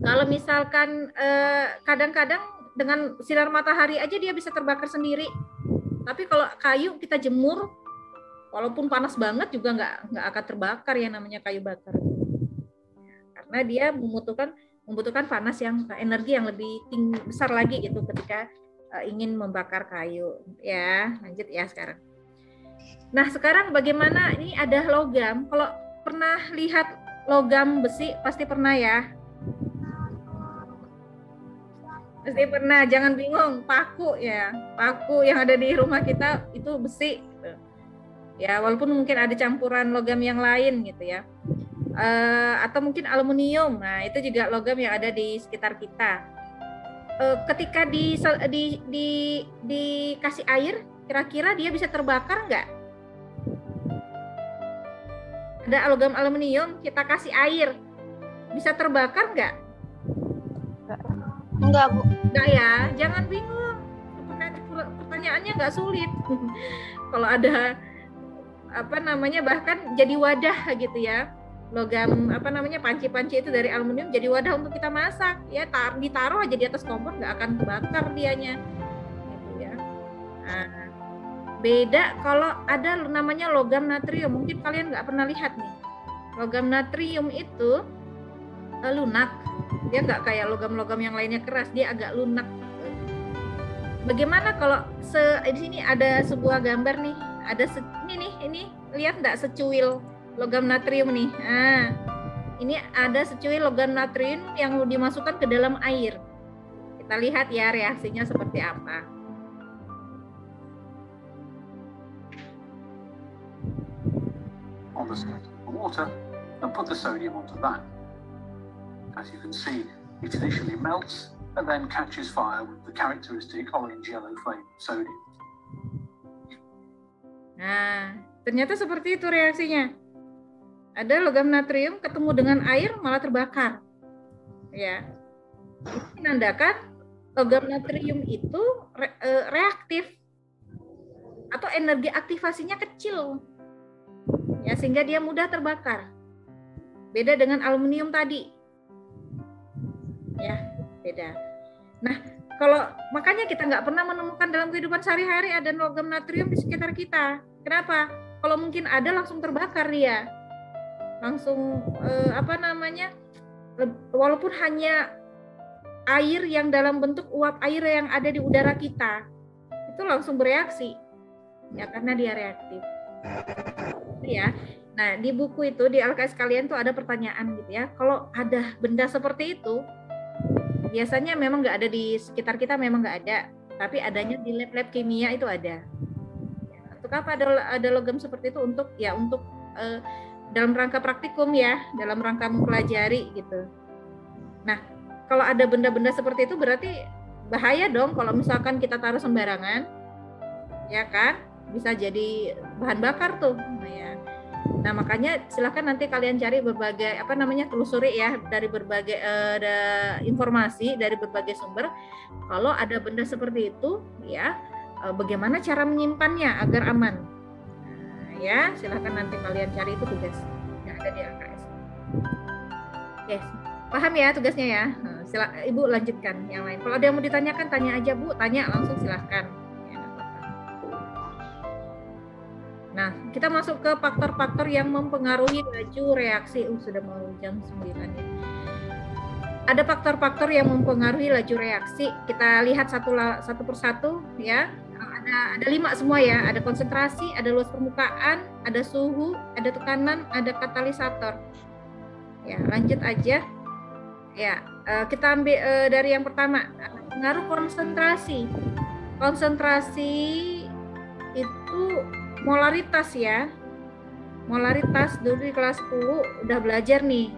Kalau misalkan kadang-kadang dengan sinar matahari aja dia bisa terbakar sendiri. Tapi kalau kayu kita jemur, walaupun panas banget juga nggak akan terbakar yang namanya kayu bakar. Karena dia membutuhkan panas yang energi yang lebih besar lagi gitu ketika ingin membakar kayu. Ya, lanjut ya sekarang. Nah, sekarang bagaimana ini ada logam. Kalau pernah lihat logam besi pasti pernah ya. Pasti pernah, jangan bingung, paku ya. Paku yang ada di rumah kita itu besi gitu. Ya, walaupun mungkin ada campuran logam yang lain gitu ya. atau mungkin aluminium. Nah, itu juga logam yang ada di sekitar kita. Ketika dikasih air, kira-kira dia bisa terbakar nggak? Ada logam aluminium, kita kasih air, bisa terbakar nggak? Enggak, Bu. Enggak ya, jangan bingung. Pertanyaannya nggak sulit. Kalau ada bahkan jadi wadah gitu ya. Logam panci-panci itu dari aluminium jadi wadah untuk kita masak ya, ditaruh aja di atas kompor nggak akan kebakar dianya gitu ya. Nah, beda kalau ada namanya logam natrium, mungkin kalian nggak pernah lihat nih. Logam natrium itu lunak, dia nggak kayak logam-logam yang lainnya keras, dia agak lunak. Bagaimana kalau di sini ada sebuah gambar nih, ada ini lihat nggak secuil logam natrium nih. Nah, ini ada secuil logam natrium yang dimasukkan ke dalam air. Kita lihat ya reaksinya seperti apa. On the water and put the sodium onto that. As you can see, it initially melts and then catches fire with the characteristic orange-yellow flame of sodium. Nah, ternyata seperti itu reaksinya. Ada logam natrium ketemu dengan air malah terbakar. Ya. Ini menandakan logam natrium itu reaktif atau energi aktivasinya kecil. Ya, sehingga dia mudah terbakar. Beda dengan aluminium tadi. Ya, beda. Nah, makanya kita nggak pernah menemukan dalam kehidupan sehari-hari ada logam natrium di sekitar kita. Kenapa? Kalau mungkin ada langsung terbakar dia. Langsung walaupun hanya air yang dalam bentuk uap air yang ada di udara kita, itu langsung bereaksi. Ya, karena dia reaktif. Ya. Nah, di buku itu di LKS kalian tuh ada pertanyaan gitu ya. Kalau ada benda seperti itu, biasanya memang nggak ada di sekitar kita, memang nggak ada, tapi adanya di lab-lab kimia itu ada. Untuk apa ada logam seperti itu? Untuk dalam rangka praktikum ya, dalam rangka mempelajari gitu. Nah, kalau ada benda-benda seperti itu berarti bahaya dong kalau misalkan kita taruh sembarangan, ya kan? Bisa jadi bahan bakar tuh. Nah, makanya silakan nanti kalian cari berbagai telusuri ya dari berbagai informasi dari berbagai sumber. Kalau ada benda seperti itu, ya bagaimana cara menyimpannya agar aman. Nah, ya silakan nanti kalian cari, itu tugas yang ada di LKS. Oke, paham ya tugasnya ya. Nah, Ibu lanjutkan yang lain. Kalau ada yang mau ditanyakan, tanya aja Bu, tanya langsung silahkan. Nah, kita masuk ke faktor-faktor yang mempengaruhi laju reaksi. Sudah mau jam 9 ya. Ada faktor-faktor yang mempengaruhi laju reaksi. Kita lihat satu persatu ya. Ada 5 semua ya. Ada konsentrasi, ada luas permukaan, ada suhu, ada tekanan, ada katalisator. Ya, lanjut aja. Ya, kita ambil dari yang pertama. Pengaruh konsentrasi. Konsentrasi itu molaritas ya. Molaritas dulu di kelas 10 udah belajar nih.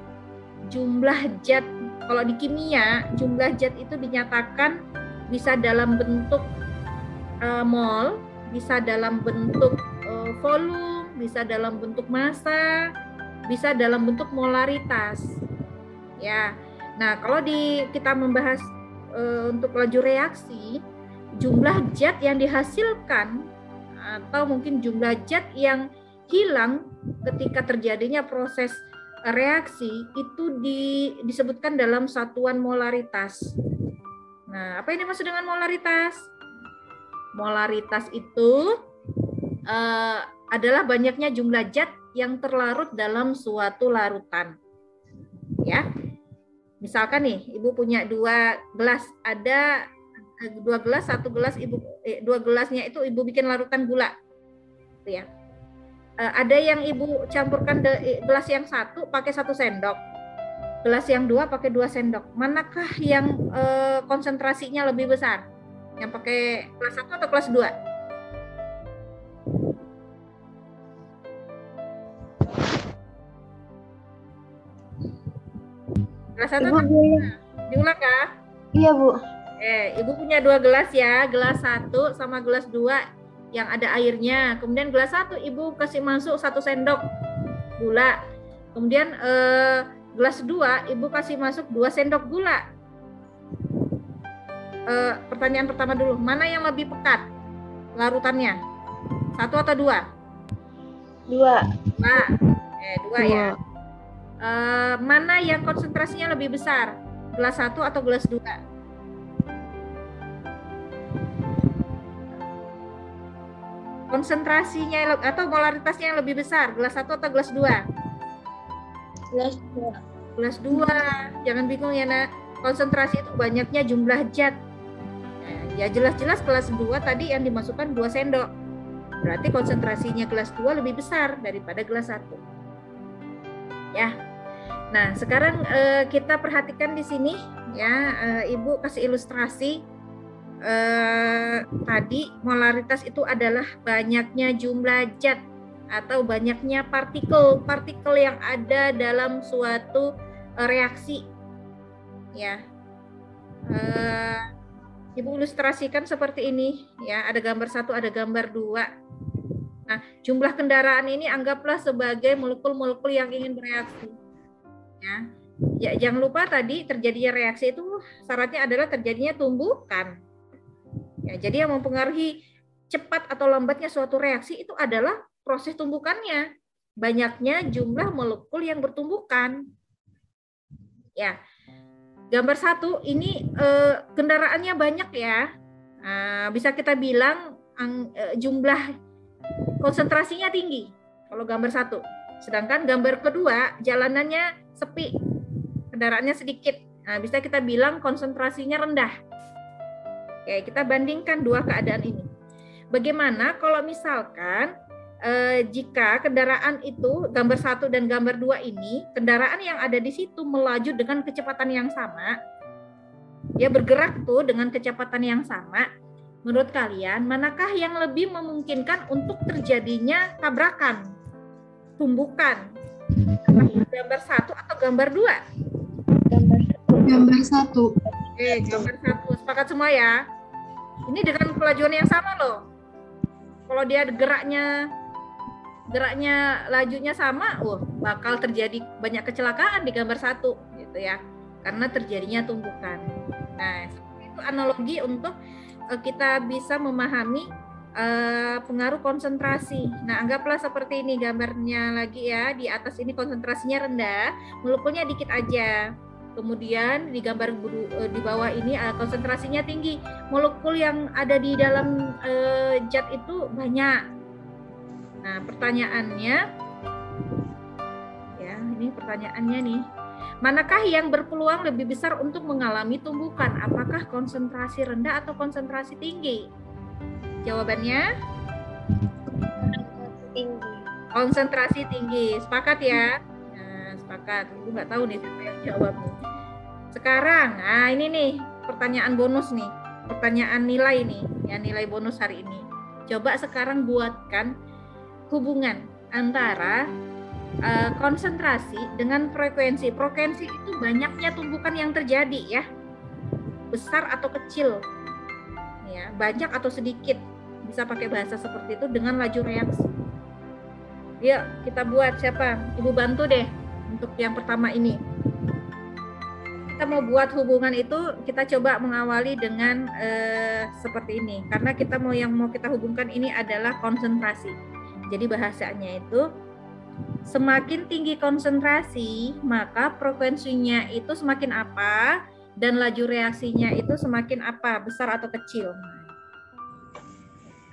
Jumlah zat, kalau di kimia, jumlah zat itu dinyatakan bisa dalam bentuk mol, bisa dalam bentuk volume, bisa dalam bentuk massa, bisa dalam bentuk molaritas. Ya. Nah, kalau kita membahas untuk laju reaksi, jumlah zat yang dihasilkan atau mungkin jumlah zat yang hilang ketika terjadinya proses reaksi itu disebutkan dalam satuan molaritas. Nah, apa ini maksud dengan molaritas? Molaritas itu adalah banyaknya jumlah zat yang terlarut dalam suatu larutan. Ya. Misalkan nih, Ibu punya 2 gelas, ada 2 gelas, 1 gelas 2 gelasnya itu Ibu bikin larutan gula. Gitu ya. Ada yang Ibu campurkan gelas yang 1 pakai 1 sendok. Gelas yang 2 pakai 2 sendok. Manakah yang konsentrasinya lebih besar? Yang pakai gelas 1 atau gelas 2? Gelas 1 Ibu atau boleh. diulang ya? Iya, Bu. Ibu punya 2 gelas ya, gelas 1 sama gelas 2 yang ada airnya. Kemudian gelas 1 Ibu kasih masuk 1 sendok gula. Kemudian gelas 2 Ibu kasih masuk 2 sendok gula. Pertanyaan pertama dulu, mana yang lebih pekat larutannya? 1 atau 2? 2. 2 ya. Mana yang konsentrasinya lebih besar? Gelas 1 atau gelas 2? Konsentrasinya atau molaritasnya yang lebih besar, gelas 1 atau gelas 2? Gelas 2. Gelas 2. Jangan bingung ya, Nak. Konsentrasi itu banyaknya jumlah zat. Ya jelas-jelas gelas 2 tadi yang dimasukkan 2 sendok. Berarti konsentrasinya gelas 2 lebih besar daripada gelas 1. Ya. Nah, sekarang kita perhatikan di sini ya, Ibu kasih ilustrasi. Tadi molaritas itu adalah banyaknya jumlah zat atau banyaknya partikel yang ada dalam suatu reaksi. Ya. Ibu ilustrasikan seperti ini ya, ada gambar 1, ada gambar 2. Nah, jumlah kendaraan ini anggaplah sebagai molekul-molekul yang ingin bereaksi. Ya, jangan lupa tadi terjadinya reaksi itu syaratnya adalah terjadinya tumbukan. Ya, jadi yang mempengaruhi cepat atau lambatnya suatu reaksi itu adalah proses tumbukannya, banyaknya jumlah molekul yang bertumbukan. Ya. Gambar 1 ini kendaraannya banyak ya. Bisa kita bilang jumlah konsentrasinya tinggi kalau gambar 1. Sedangkan gambar kedua jalanannya sepi, kendaraannya sedikit. Nah, bisa kita bilang konsentrasinya rendah. Oke, kita bandingkan dua keadaan ini. Bagaimana kalau misalkan jika kendaraan itu gambar 1 dan gambar 2 ini, kendaraan yang ada di situ melaju dengan kecepatan yang sama, ya bergerak tuh dengan kecepatan yang sama, menurut kalian manakah yang lebih memungkinkan untuk terjadinya tabrakan, tumbukan? Gambar 1 atau gambar 2? Gambar 1. Oke, gambar 1. Sepakat semua ya? Ini dengan kelajuan yang sama loh. Kalau dia geraknya lajunya sama, bakal terjadi banyak kecelakaan di gambar 1 gitu ya, karena terjadinya tumbukan. Nah, itu analogi untuk kita bisa memahami pengaruh konsentrasi. Nah, anggaplah seperti ini gambarnya lagi ya, di atas ini konsentrasinya rendah, molekulnya dikit aja. Kemudian di gambar di bawah ini konsentrasinya tinggi, molekul yang ada di dalam zat itu banyak. Nah, pertanyaannya, ya ini pertanyaannya nih, manakah yang berpeluang lebih besar untuk mengalami tumbukan? Apakah konsentrasi rendah atau konsentrasi tinggi? Jawabannya? Tinggi. Konsentrasi tinggi. Sepakat ya? Nah, sepakat. Ibu nggak tahu nih siapa yang jawab nih. Sekarang, nah ini nih pertanyaan bonus nih, pertanyaan nilai nih, ya nilai bonus hari ini. Coba sekarang buatkan hubungan antara konsentrasi dengan frekuensi. Frekuensi itu banyaknya tumbukan yang terjadi ya, besar atau kecil, ya banyak atau sedikit. Bisa pakai bahasa seperti itu dengan laju reaksi. Yuk kita buat, siapa? Ibu bantu deh untuk yang pertama ini. Kita mau buat hubungan itu, kita coba mengawali dengan seperti ini, karena kita yang mau kita hubungkan ini adalah konsentrasi. Jadi bahasanya itu semakin tinggi konsentrasi, maka frekuensinya itu semakin apa, dan laju reaksinya itu semakin apa, besar atau kecil.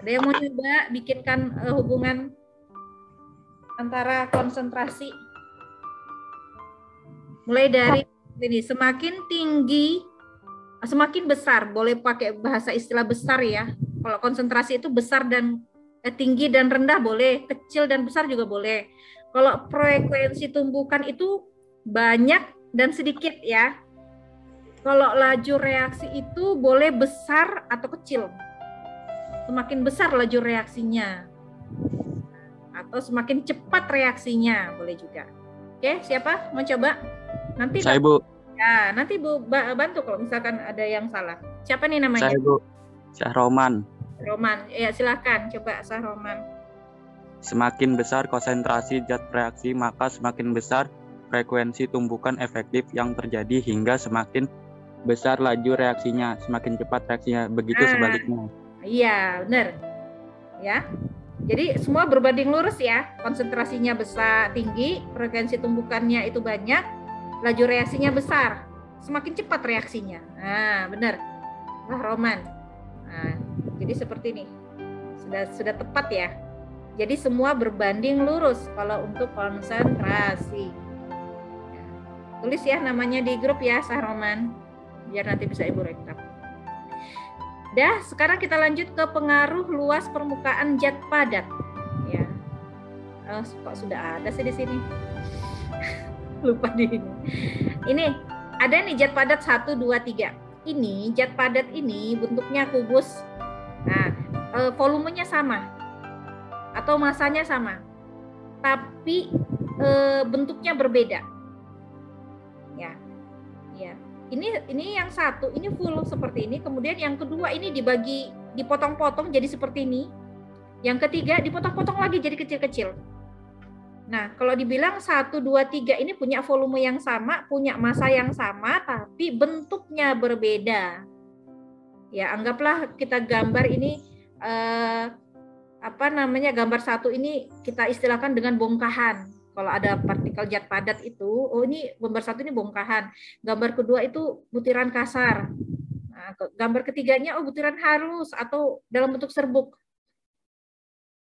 Ada yang mau coba bikinkan hubungan antara konsentrasi? Mulai dari ini, semakin tinggi, semakin besar, boleh pakai bahasa istilah besar ya. Kalau konsentrasi itu besar dan tinggi dan rendah boleh, kecil dan besar juga boleh. Kalau frekuensi tumbukan itu banyak dan sedikit ya. Kalau laju reaksi itu boleh besar atau kecil. Semakin besar laju reaksinya, atau semakin cepat reaksinya boleh juga. Oke, siapa mau coba? Nanti Saya, Bu. Ya, nanti Bu bantu kalau misalkan ada yang salah. Siapa nih namanya? Saya Bu, Syahroman. Roman. Ya, silakan coba Syahroman. Semakin besar konsentrasi zat reaksi, maka semakin besar frekuensi tumbukan efektif yang terjadi hingga semakin besar laju reaksinya, semakin cepat reaksinya. Begitu sebaliknya. Iya, benar. Ya. Jadi semua berbanding lurus ya. Konsentrasinya besar, tinggi, frekuensi tumbukannya itu banyak, laju reaksinya besar. Semakin cepat reaksinya. Nah, benar. Wah, Roman. Nah, jadi seperti ini. Sudah tepat ya. Jadi semua berbanding lurus kalau untuk konsentrasi. Tulis ya namanya di grup ya, Syahroman. Biar nanti bisa Ibu rekap. Dah, sekarang kita lanjut ke pengaruh luas permukaan zat padat. Ya, kok sudah ada sih di sini? Lupa di ini. Ini ada nih zat padat 1, 2, 3. Ini zat padat ini bentuknya kubus. Nah, volumenya sama atau masanya sama, tapi bentuknya berbeda. Ya, ya. Ini yang satu, ini full seperti ini. Kemudian yang kedua ini dipotong-potong jadi seperti ini. Yang ketiga dipotong-potong lagi jadi kecil-kecil. Nah, kalau dibilang 1, 2, 3 ini punya volume yang sama, punya massa yang sama, tapi bentuknya berbeda. Ya, anggaplah kita gambar ini gambar satu ini kita istilahkan dengan bongkahan. Kalau ada partikel zat padat itu, oh ini gambar satu ini bongkahan. Gambar kedua itu butiran kasar. Nah, gambar ketiganya butiran halus atau dalam bentuk serbuk.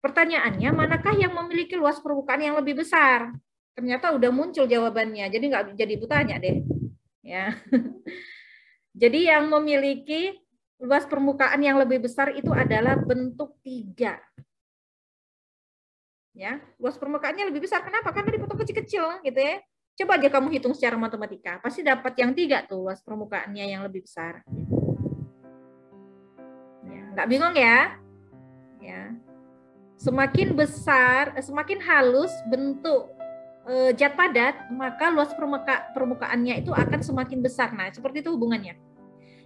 Pertanyaannya, manakah yang memiliki luas permukaan yang lebih besar? Ternyata udah muncul jawabannya, jadi nggak jadi Ibu tanya deh. Ya. Jadi yang memiliki luas permukaan yang lebih besar itu adalah bentuk 3. Ya, luas permukaannya lebih besar. Kenapa? Karena dipotong kecil-kecil gitu ya. Coba aja kamu hitung secara matematika, pasti dapat yang 3 tuh luas permukaannya yang lebih besar. Ya, nggak bingung ya? Ya. Semakin besar, semakin halus bentuk zat padat, maka luas permukaannya itu akan semakin besar. Nah, seperti itu hubungannya.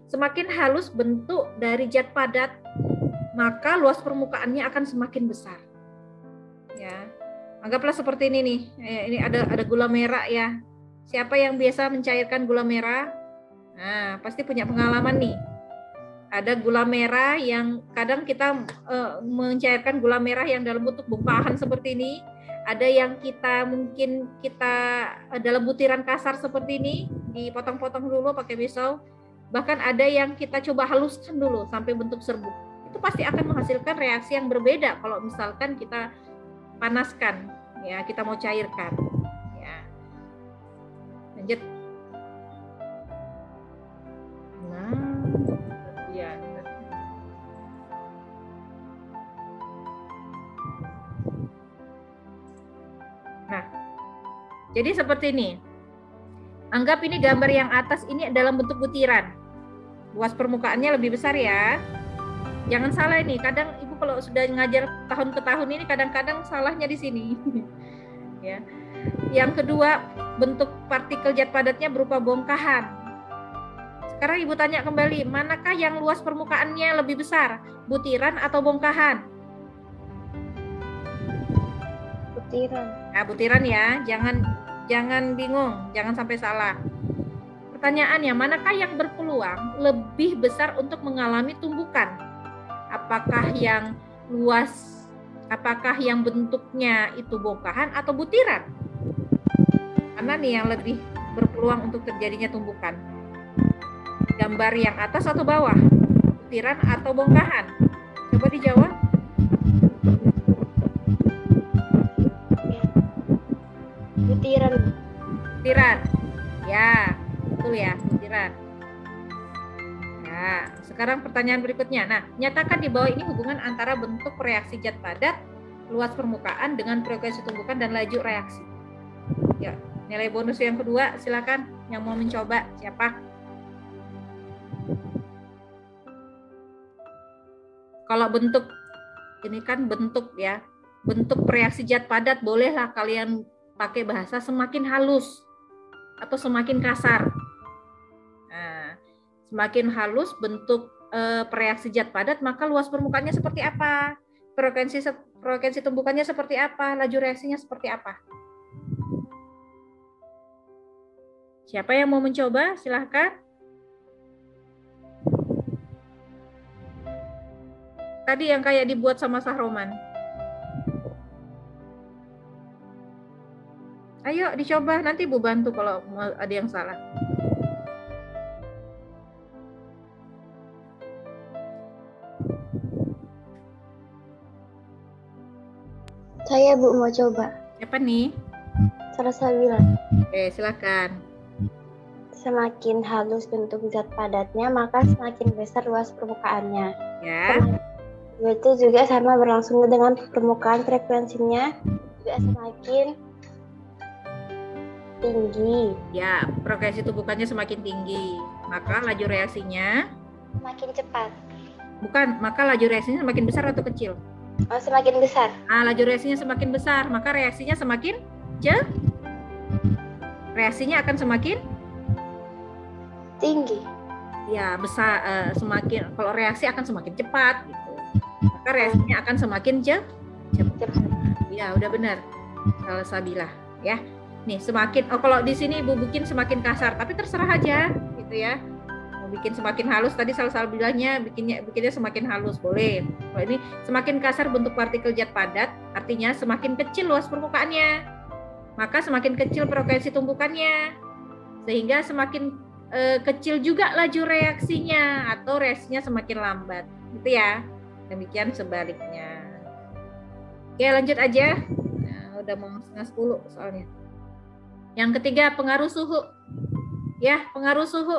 Semakin halus bentuk dari zat padat, maka luas permukaannya akan semakin besar. Ya, anggaplah seperti ini nih. Ini ada gula merah ya. Siapa yang biasa mencairkan gula merah? Nah, pasti punya pengalaman nih. Ada gula merah yang kadang kita mencairkan gula merah yang dalam bentuk bongkahan seperti ini. Ada yang mungkin kita dalam butiran kasar seperti ini, dipotong-potong dulu pakai pisau. Bahkan ada yang kita coba haluskan dulu sampai bentuk serbuk. Itu pasti akan menghasilkan reaksi yang berbeda kalau misalkan kita panaskan, ya, kita mau cairkan. Ya. Lanjut. Nah, ya. Nah, jadi seperti ini. Anggap ini gambar yang atas ini dalam bentuk butiran. Luas permukaannya lebih besar ya. Jangan salah ini, kadang Ibu kalau sudah ngajar tahun ke tahun ini kadang-kadang salahnya di sini. Ya. Yang kedua, bentuk partikel zat padatnya berupa bongkahan. Sekarang Ibu tanya kembali, manakah yang luas permukaannya lebih besar? Butiran atau bongkahan? Butiran. Nah, butiran ya, jangan bingung, jangan sampai salah. Pertanyaannya, manakah yang berpeluang lebih besar untuk mengalami tumbukan? Apakah yang luas, apakah yang bentuknya itu bongkahan atau butiran? Mana nih yang lebih berpeluang untuk terjadinya tumbukan? Gambar yang atas atau bawah? Butiran atau bongkahan? Coba dijawab. Butiran. Butiran. Ya, betul ya, butiran. Nah, sekarang pertanyaan berikutnya. Nah, nyatakan di bawah ini hubungan antara bentuk reaksi zat padat, luas permukaan dengan frekuensi tumbukan dan laju reaksi. Ya, nilai bonus yang kedua, silakan yang mau mencoba siapa? Kalau bentuk ini kan bentuk ya, bentuk reaksi zat padat bolehlah kalian pakai bahasa semakin halus atau semakin kasar. Semakin halus bentuk reaksi zat padat, maka luas permukaannya seperti apa? Frekuensi tumbukannya seperti apa? Laju reaksinya seperti apa? Siapa yang mau mencoba? Silahkan. Tadi yang kayak dibuat sama Sahroman. Ayo dicoba, nanti Bu bantu kalau ada yang salah. Saya Bu mau coba. Siapa nih? Salsabila. Oke, silakan. Semakin halus bentuk zat padatnya, maka semakin besar luas permukaannya. Ya. Itu juga sama berlangsung dengan permukaan, frekuensinya juga semakin tinggi. Ya, frekuensi tumbukannya semakin tinggi, maka laju reaksinya Semakin cepat. bukan, maka laju reaksinya semakin besar atau kecil? Oh, semakin besar. Laju reaksinya semakin besar, maka reaksinya semakin reaksinya akan semakin Tinggi. ya besar, semakin kalau reaksi akan semakin cepat gitu. Maka reaksinya akan semakin cepat. Ya, udah benar. Salsabila ya. Nih, semakin kalau di sini Ibu bikin semakin kasar, tapi terserah aja gitu ya. Mau bikin semakin halus, tadi Salsabilanya bikinnya semakin halus boleh. Kalau ini semakin kasar bentuk partikel zat padat, artinya semakin kecil luas permukaannya. Maka semakin kecil frekuensi tumbukannya. Sehingga semakin kecil juga laju reaksinya atau reaksinya semakin lambat. Gitu ya. Demikian sebaliknya. Oke, lanjut aja. Nah, udah mau setengah 10 soalnya. Yang ketiga, pengaruh suhu. Ya, pengaruh suhu.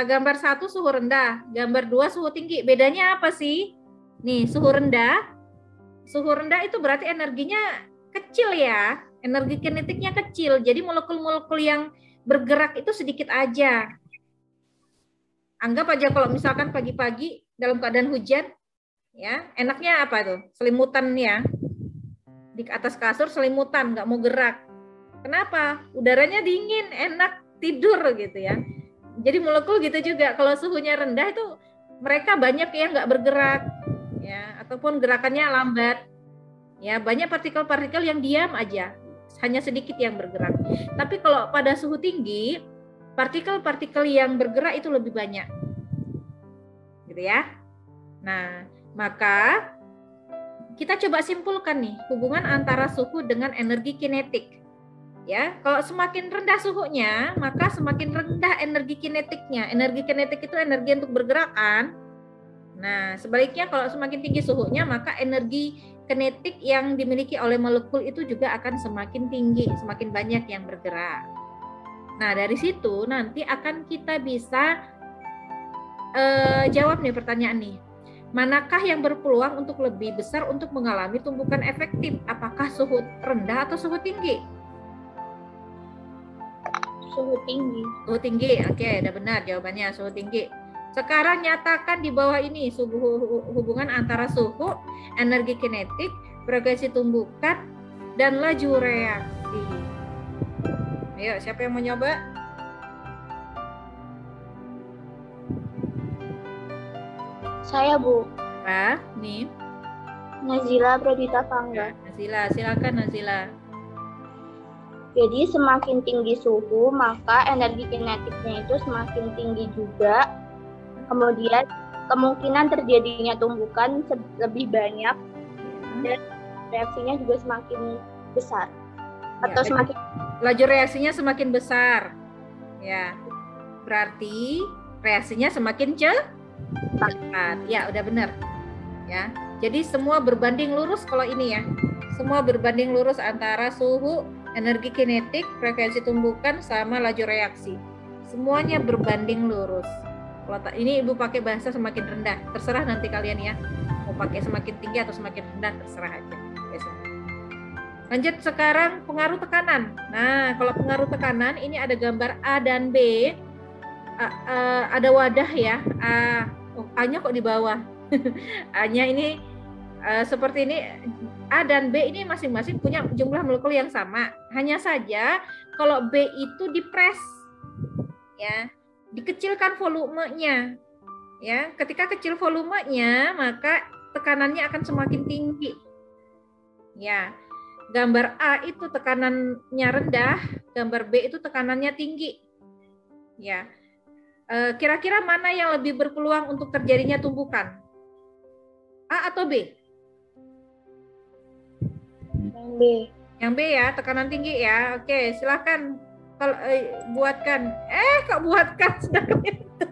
Gambar 1 suhu rendah, gambar 2 suhu tinggi. Bedanya apa sih? Nih, suhu rendah. Suhu rendah itu berarti energinya kecil ya. Energi kinetiknya kecil. Jadi molekul-molekul yang bergerak itu sedikit aja. Anggap aja kalau misalkan pagi-pagi dalam keadaan hujan, ya, enaknya apa tuh? Selimutan ya. Di atas kasur selimutan, nggak mau gerak. Kenapa? Udaranya dingin, enak tidur gitu ya. Jadi molekul gitu juga. Kalau suhunya rendah itu mereka banyak yang nggak bergerak, ya, ataupun gerakannya lambat. Ya, banyak partikel-partikel yang diam aja, hanya sedikit yang bergerak. Tapi kalau pada suhu tinggi, partikel-partikel yang bergerak itu lebih banyak, gitu ya. Nah, maka kita coba simpulkan nih hubungan antara suhu dengan energi kinetik. Ya, kalau semakin rendah suhunya, maka semakin rendah energi kinetiknya. Energi kinetik itu energi untuk bergerak kan. Nah, sebaliknya kalau semakin tinggi suhunya, maka energi kinetik yang dimiliki oleh molekul itu juga akan semakin tinggi, semakin banyak yang bergerak. Nah, dari situ nanti akan kita bisa jawab nih pertanyaan nih. Manakah yang berpeluang untuk lebih besar untuk mengalami tumbukan efektif? Apakah suhu rendah atau suhu tinggi? Suhu tinggi. Suhu tinggi, oke, udah benar jawabannya, suhu tinggi. Sekarang nyatakan di bawah ini hubungan antara suhu, energi kinetik, frekuensi tumbukan, dan laju reaksi. Ayo, siapa yang mau nyoba? Saya Bu. Apa? Nih. Nazila Pradita Pangga. Nazila, silakan Nazila. Jadi semakin tinggi suhu, maka energi kinetiknya itu semakin tinggi juga. Kemudian kemungkinan terjadinya tumbukan lebih banyak dan reaksinya juga semakin besar. Atau Ya, semakin laju reaksinya semakin besar. Ya. Berarti reaksinya semakin cepat. Ya, udah benar. Ya. Jadi semua berbanding lurus kalau ini ya. Semua berbanding lurus antara suhu, energi kinetik, frekuensi tumbukan, sama laju reaksi. Semuanya berbanding lurus. Kalau ini Ibu pakai bahasa semakin rendah, terserah nanti kalian ya. Mau pakai semakin tinggi atau semakin rendah, terserah aja. Lanjut sekarang pengaruh tekanan. Nah, kalau pengaruh tekanan, ini ada gambar A dan B. Ada wadah ya. A-nya kok di bawah. A-nya ini seperti ini. A dan B ini masing-masing punya jumlah molekul yang sama. Hanya saja kalau B itu dipres, ya, dikecilkan volumenya. Ya, ketika kecil volumenya, maka tekanannya akan semakin tinggi. Ya, gambar A itu tekanannya rendah, gambar B itu tekanannya tinggi. Ya, kira-kira mana yang lebih berpeluang untuk terjadinya tumbukan? A atau B? Yang B. Yang B ya, tekanan tinggi ya. Oke, silahkan kalau buatkan. Kok buatkan sudah kelihatan.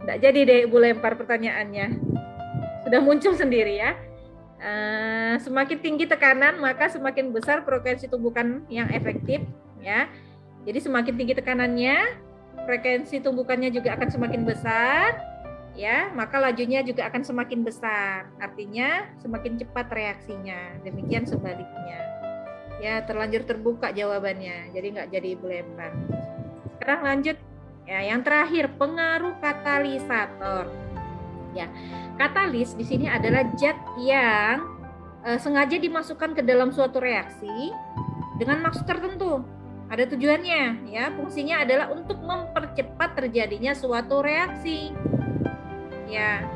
Nggak jadi deh Ibu lempar pertanyaannya. Sudah muncul sendiri ya. Semakin tinggi tekanan maka semakin besar frekuensi tumbukan yang efektif ya. Jadi semakin tinggi tekanannya, frekuensi tumbukannya juga akan semakin besar ya, maka lajunya juga akan semakin besar. Artinya semakin cepat reaksinya. Demikian sebaliknya. Ya, terlanjur terbuka jawabannya. Jadi nggak jadi Ibu lempar. Sekarang lanjut ya, yang terakhir pengaruh katalisator. Ya, katalis di sini adalah zat yang sengaja dimasukkan ke dalam suatu reaksi dengan maksud tertentu. Ada tujuannya, ya. Fungsinya adalah untuk mempercepat terjadinya suatu reaksi. Ya,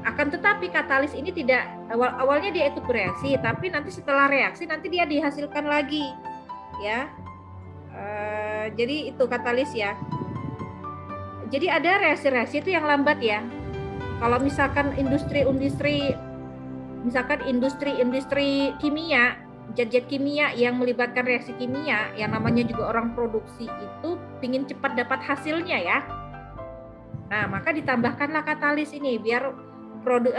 akan tetapi katalis ini tidak awalnya dia ikut bereaksi, tapi nanti setelah reaksi nanti dia dihasilkan lagi, ya. Jadi itu katalis ya. Jadi ada reaksi-reaksi itu yang lambat ya. Kalau misalkan industri kimia, zat-zat kimia yang melibatkan reaksi kimia, yang namanya juga orang produksi itu ingin cepat dapat hasilnya ya. Nah, maka ditambahkanlah katalis ini biar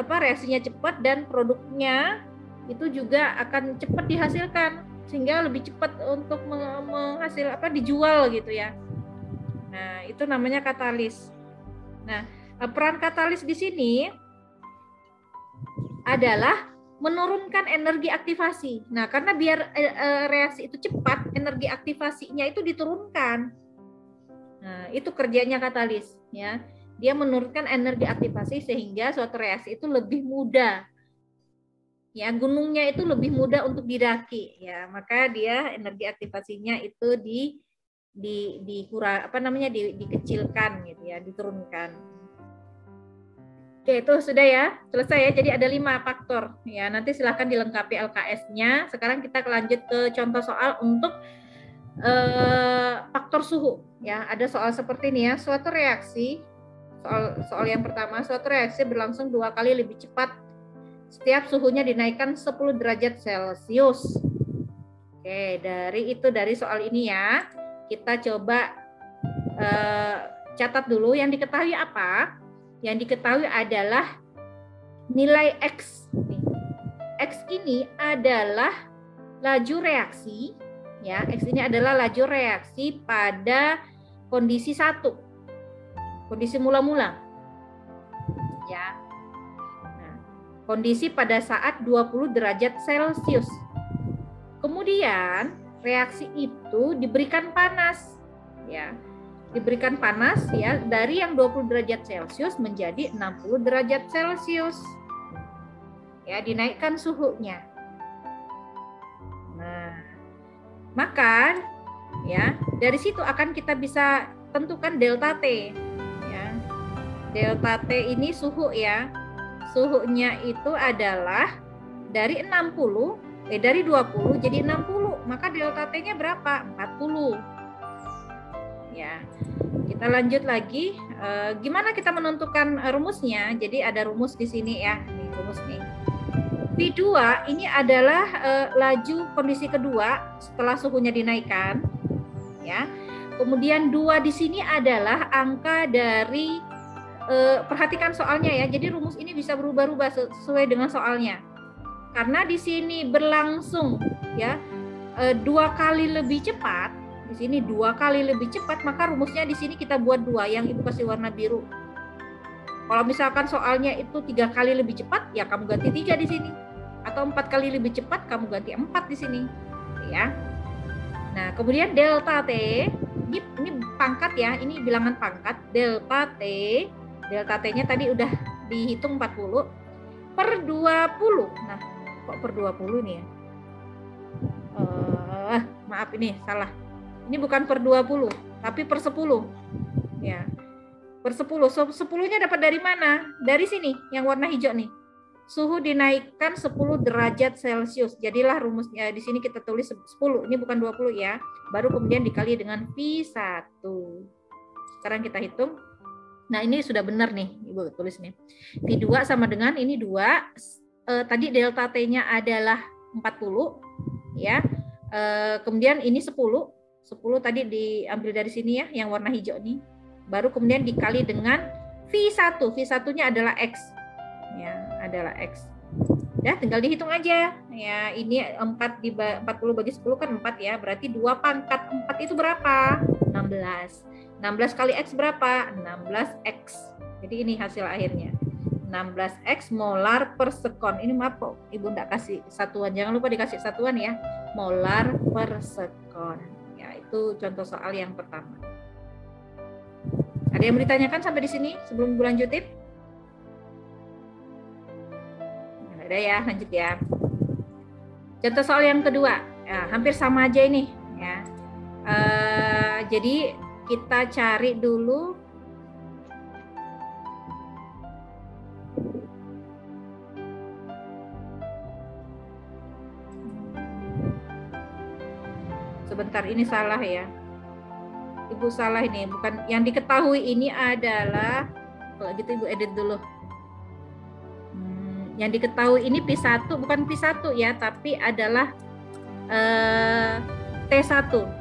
reaksinya cepat dan produknya itu juga akan cepat dihasilkan sehingga lebih cepat untuk dijual gitu ya. Nah, itu namanya katalis. Nah, peran katalis di sini adalah menurunkan energi aktivasi. Nah, karena biar reaksi itu cepat, energi aktivasinya itu diturunkan. Nah, itu kerjanya katalis, ya. Dia menurunkan energi aktivasi sehingga suatu reaksi itu lebih mudah. Ya, gunungnya itu lebih mudah untuk didaki, ya. Maka dia energi aktivasinya itu dikecilkan gitu ya, diturunkan. Oke, itu sudah ya, selesai ya. Jadi ada 5 faktor ya. Nanti silahkan dilengkapi LKS-nya. Sekarang kita lanjut ke contoh soal untuk faktor suhu ya. Ada soal seperti ini ya. Suatu reaksi, soal yang pertama, suatu reaksi berlangsung 2 kali lebih cepat setiap suhunya dinaikkan 10 derajat Celcius. Oke, dari soal ini ya. Kita coba catat dulu yang diketahui apa? Yang diketahui adalah nilai X. X ini adalah laju reaksi, ya. X ini adalah laju reaksi pada kondisi 1, kondisi mula-mula, ya. Nah, kondisi pada saat 20 derajat Celcius. Kemudian reaksi itu diberikan panas, ya. Diberikan panas ya dari yang 20 derajat Celcius menjadi 60 derajat Celcius. Ya, dinaikkan suhunya. Nah, maka ya dari situ akan kita bisa tentukan delta T ya. Delta T ini suhu ya. Suhunya itu adalah dari 20 jadi 60, maka delta T-nya berapa? 40. Ya, kita lanjut lagi. Gimana kita menentukan rumusnya? Jadi ada rumus di sini ya. Nih rumus nih. V2 ini adalah laju kondisi kedua setelah suhunya dinaikkan. Ya. Kemudian 2 di sini adalah angka dari perhatikan soalnya ya. Jadi rumus ini bisa berubah-ubah sesuai dengan soalnya. Karena di sini berlangsung ya 2 kali lebih cepat. Di sini 2 kali lebih cepat, maka rumusnya di sini kita buat 2, yang Ibu kasih warna biru. Kalau misalkan soalnya itu 3 kali lebih cepat, ya kamu ganti 3 di sini. Atau 4 kali lebih cepat, kamu ganti 4 di sini. Ya. Nah, kemudian delta T, ini pangkat ya, ini bilangan pangkat. Delta T-nya tadi udah dihitung 40 per 20. Nah, kok per 20 nih ya? Maaf ini salah. Ini bukan per 20. tapi per 10. Ya. Per 10. 10-nya dapat dari mana? Dari sini, yang warna hijau nih. Suhu dinaikkan 10 derajat Celcius. Jadilah rumusnya di sini kita tulis 10. Ini bukan 20 ya. Baru kemudian dikali dengan V1. Sekarang kita hitung. Nah, ini sudah benar nih, Ibu tulis nih. V2 sama dengan ini 2. Tadi delta T-nya adalah 40 ya. Kemudian ini 10 tadi diambil dari sini ya, yang warna hijau nih. Baru kemudian dikali dengan V1. V1-nya adalah X. Ya, adalah X. Ya, tinggal dihitung aja. Ya, ini 40 bagi 10 kan 4 ya. Berarti 2 pangkat 4 itu berapa? 16. 16 kali X berapa? 16X. Jadi ini hasil akhirnya. 16X molar per sekon. Ini maaf kok Ibu enggak kasih satuan. Jangan lupa dikasih satuan ya. Molar per sekon. Ya, itu contoh soal yang pertama. Ada yang mau ditanyakan sampai di sini sebelum Ibu lanjutin? Nggak ada ya, lanjut ya. Contoh soal yang kedua. Ya, hampir sama aja ini ya. Jadi kita cari dulu sebentar, ini salah ya. Ibu salah ini, bukan yang diketahui ini adalah, kalau gitu Ibu edit dulu. Yang diketahui ini P1, bukan P1 ya, tapi adalah T1.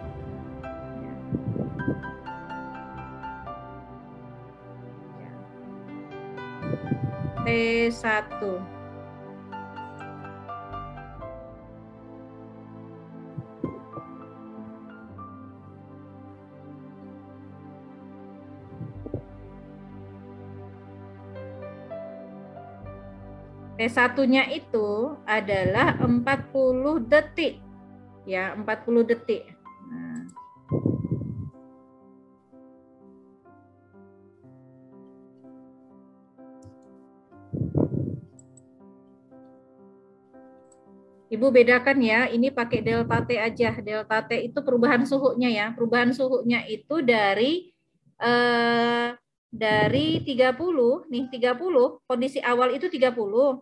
T1. T1-nya itu adalah 40 detik. Ya, 40 detik. Nah. Ibu bedakan ya, ini pakai delta T aja. Delta T itu perubahan suhunya ya. Perubahan suhunya itu dari 30 nih, 30, kondisi awal itu 30.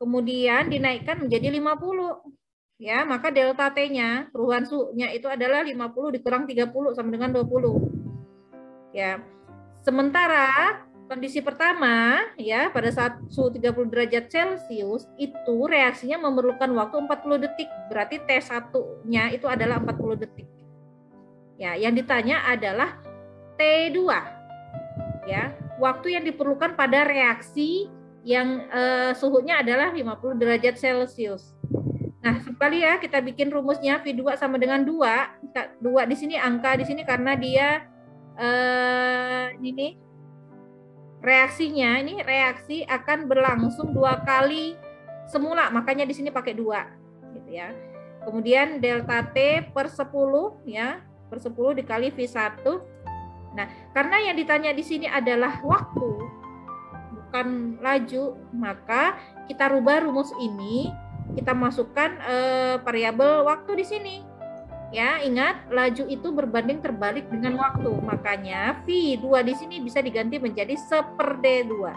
Kemudian dinaikkan menjadi 50. Ya, maka delta T-nya, perubahan suhunya itu adalah 50 dikurang 30 sama dengan 20. Ya. Sementara kondisi pertama ya, pada saat suhu 30 derajat Celcius itu reaksinya memerlukan waktu 40 detik. Berarti T1-nya itu adalah 40 detik. Ya, yang ditanya adalah T2. Ya, waktu yang diperlukan pada reaksi yang suhunya adalah 50 derajat Celcius. Nah, sekali ya kita bikin rumusnya V2 sama dengan 2. 2 di sini angka di sini karena dia ini reaksinya, ini reaksi akan berlangsung 2 kali semula, makanya di sini pakai 2 gitu ya. Kemudian delta T per 10 ya, per 10 dikali V1. Nah, karena yang ditanya di sini adalah waktu, bukan laju, maka kita rubah rumus ini, kita masukkan variabel waktu di sini. Ya, ingat laju itu berbanding terbalik dengan waktu, makanya V2 di sini bisa diganti menjadi 1/D2.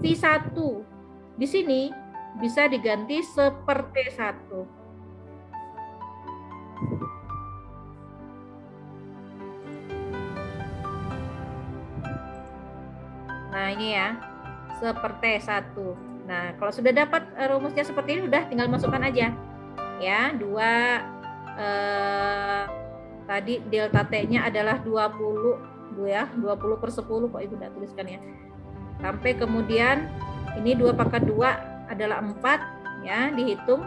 V1 di sini bisa diganti 1/T1. Nah, ini ya, 1/T1. Nah, kalau sudah dapat rumusnya seperti ini, udah tinggal masukkan aja. Ya, 2 tadi delta T-nya adalah 20 ya, 20 per 10 kok Ibu enggak tuliskan ya. Sampai kemudian ini 2 pangkat 2 adalah 4 ya, dihitung.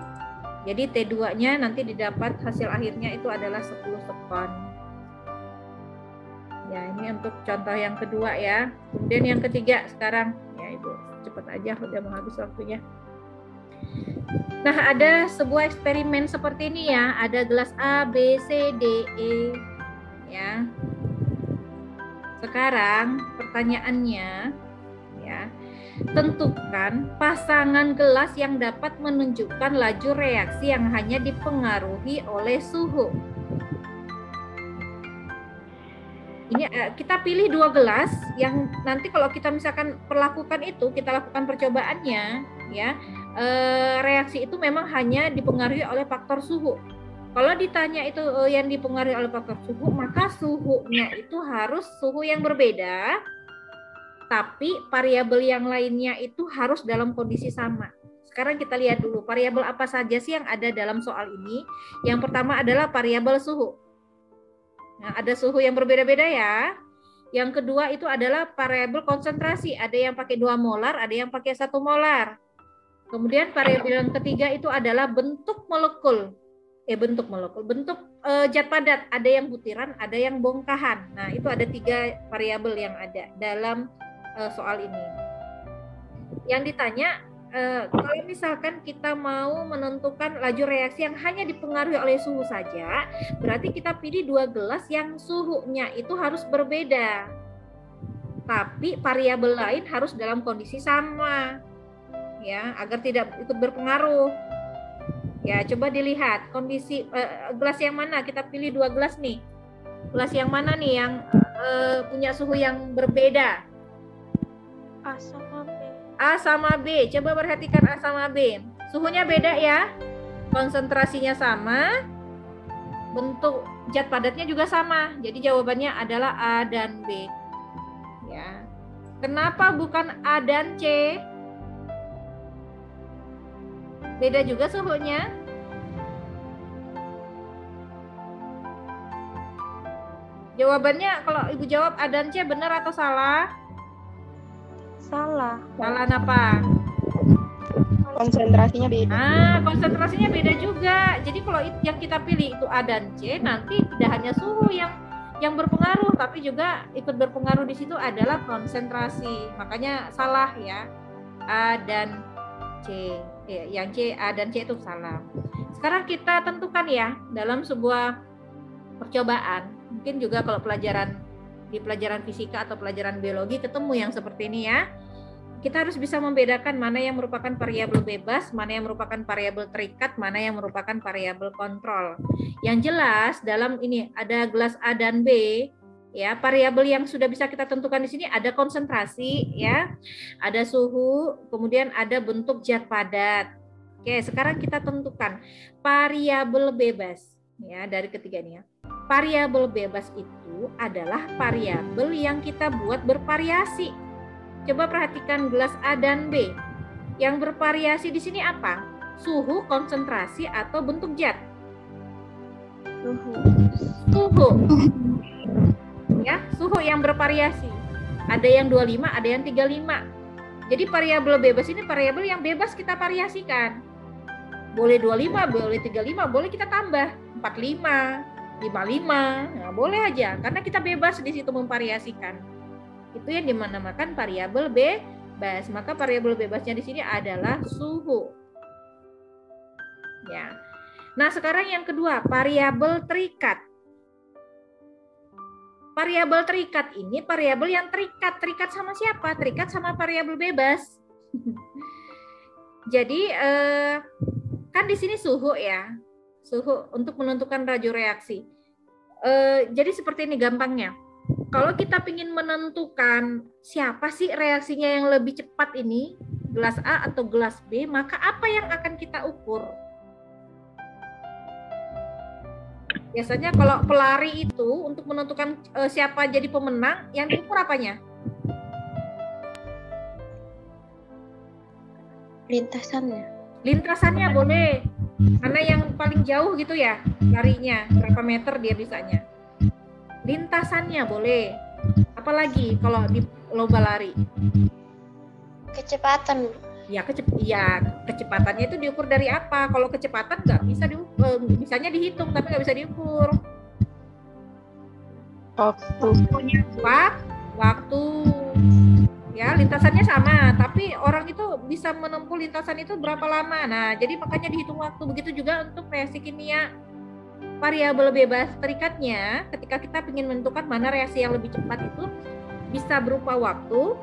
Jadi T2-nya nanti didapat hasil akhirnya itu adalah 10 sekon. Ya, ini untuk contoh yang kedua ya. Kemudian yang ketiga sekarang, ya Ibu cepat aja udah mau habis waktunya. Nah, ada sebuah eksperimen seperti ini ya. Ada gelas A, B, C, D, E ya. Sekarang pertanyaannya ya, tentukan pasangan gelas yang dapat menunjukkan laju reaksi yang hanya dipengaruhi oleh suhu. Ini kita pilih 2 gelas yang nanti kalau kita misalkan perlakukan itu, kita lakukan percobaannya, ya, reaksi itu memang hanya dipengaruhi oleh faktor suhu. Kalau ditanya itu yang dipengaruhi oleh faktor suhu, maka suhunya itu harus suhu yang berbeda, tapi variabel yang lainnya itu harus dalam kondisi sama. Sekarang kita lihat dulu variabel apa saja sih yang ada dalam soal ini. Yang pertama adalah variabel suhu. Nah, ada suhu yang berbeda-beda ya. Yang kedua itu adalah variabel konsentrasi. Ada yang pakai 2 molar, ada yang pakai 1 molar. Kemudian variabel yang ketiga itu adalah bentuk molekul. Bentuk zat padat. Ada yang butiran, ada yang bongkahan. Nah, itu ada 3 variabel yang ada dalam soal ini. Yang ditanya, kalau misalkan kita mau menentukan laju reaksi yang hanya dipengaruhi oleh suhu saja, berarti kita pilih 2 gelas yang suhunya itu harus berbeda. Tapi variabel lain harus dalam kondisi sama. Ya, agar tidak ikut berpengaruh. Ya, coba dilihat kondisi gelas yang mana, kita pilih 2 gelas nih. Gelas yang mana nih yang punya suhu yang berbeda? A sama B. A sama B, coba perhatikan A sama B. Suhunya beda ya, konsentrasinya sama, bentuk zat padatnya juga sama. Jadi jawabannya adalah A dan B. Ya. Kenapa bukan A dan C? Beda juga suhunya. Jawabannya kalau Ibu jawab A dan C benar atau salah? Salah. Salah apa? Konsentrasinya beda. Konsentrasinya beda juga. Jadi kalau yang kita pilih itu A dan C, nanti tidak hanya suhu yang berpengaruh, tapi juga ikut berpengaruh di situ adalah konsentrasi. Makanya salah ya. A dan C. Yang C, A dan C itu salah. Sekarang kita tentukan ya dalam sebuah percobaan. Mungkin juga kalau di pelajaran fisika atau pelajaran biologi ketemu yang seperti ini ya. Kita harus bisa membedakan mana yang merupakan variabel bebas, mana yang merupakan variabel terikat, mana yang merupakan variabel kontrol. Yang jelas dalam ini ada gelas A dan B, ya, variabel yang sudah bisa kita tentukan di sini ada konsentrasi, ya, ada suhu, kemudian ada bentuk zat padat. Oke, sekarang kita tentukan variabel bebas, ya, dari ketiga ini ya. Variabel bebas itu adalah variabel yang kita buat bervariasi. Coba perhatikan gelas A dan B. Yang bervariasi di sini apa? Suhu, konsentrasi, atau bentuk zat? Suhu. Ya, suhu yang bervariasi. Ada yang 25, ada yang 35. Jadi variabel bebas ini variabel yang bebas kita variasikan. Boleh 25, boleh 35, boleh kita tambah 45, 55. Nah, boleh aja karena kita bebas di situ memvariasikan. Itu yang dinamakan variabel bebas. Maka variabel bebasnya di sini adalah suhu. Ya. Nah, sekarang yang kedua, variabel terikat. Variabel terikat ini variabel yang terikat. Terikat sama siapa? Terikat sama variabel bebas. Jadi kan di sini suhu ya. Suhu untuk menentukan laju reaksi. Jadi seperti ini gampangnya. Kalau kita ingin menentukan siapa sih reaksinya yang lebih cepat ini, gelas A atau gelas B, maka apa yang akan kita ukur? Biasanya kalau pelari itu untuk menentukan siapa jadi pemenang, yang diukur apanya? Lintasannya. Lintasannya boleh. Karena yang paling jauh gitu ya, larinya, berapa meter dia bisanya. Lintasannya boleh. Apalagi kalau di lomba lari? Kecepatan. Ya, kecepatannya itu diukur dari apa? Kalau kecepatan nggak bisa diukur, misalnya dihitung tapi nggak bisa diukur. Waktu. Ya, lintasannya sama, tapi orang itu bisa menempuh lintasan itu berapa lama. Nah, jadi makanya dihitung waktu. Begitu juga untuk reaksi kimia. Variabel bebas terikatnya, ketika kita ingin menentukan mana reaksi yang lebih cepat itu bisa berupa waktu,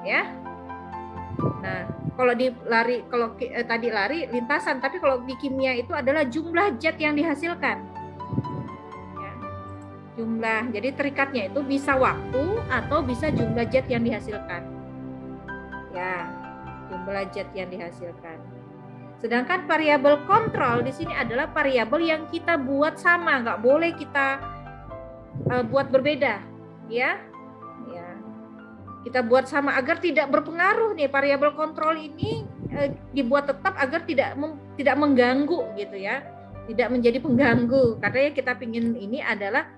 ya. Nah, kalau tadi lari lintasan, tapi kalau di kimia itu adalah jumlah zat yang dihasilkan. Ya. Jumlah. Jadi terikatnya itu bisa waktu atau bisa jumlah zat yang dihasilkan. Ya, jumlah zat yang dihasilkan. Sedangkan variabel kontrol di sini adalah variabel yang kita buat sama, nggak boleh kita buat berbeda, ya. Ya. Kita buat sama agar tidak berpengaruh nih, variabel kontrol ini dibuat tetap agar tidak mengganggu gitu ya, tidak menjadi pengganggu. Karena yang kita pingin ini adalah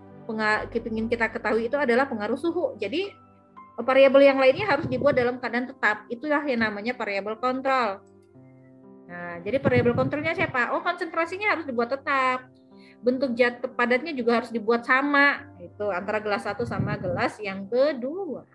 ingin kita ketahui itu adalah pengaruh suhu. Jadi variabel yang lainnya harus dibuat dalam keadaan tetap. Itulah yang namanya variabel kontrol. Nah, jadi variabel kontrolnya siapa? Oh, konsentrasinya harus dibuat tetap. Bentuk zat padatnya juga harus dibuat sama. Itu antara gelas satu sama gelas yang kedua.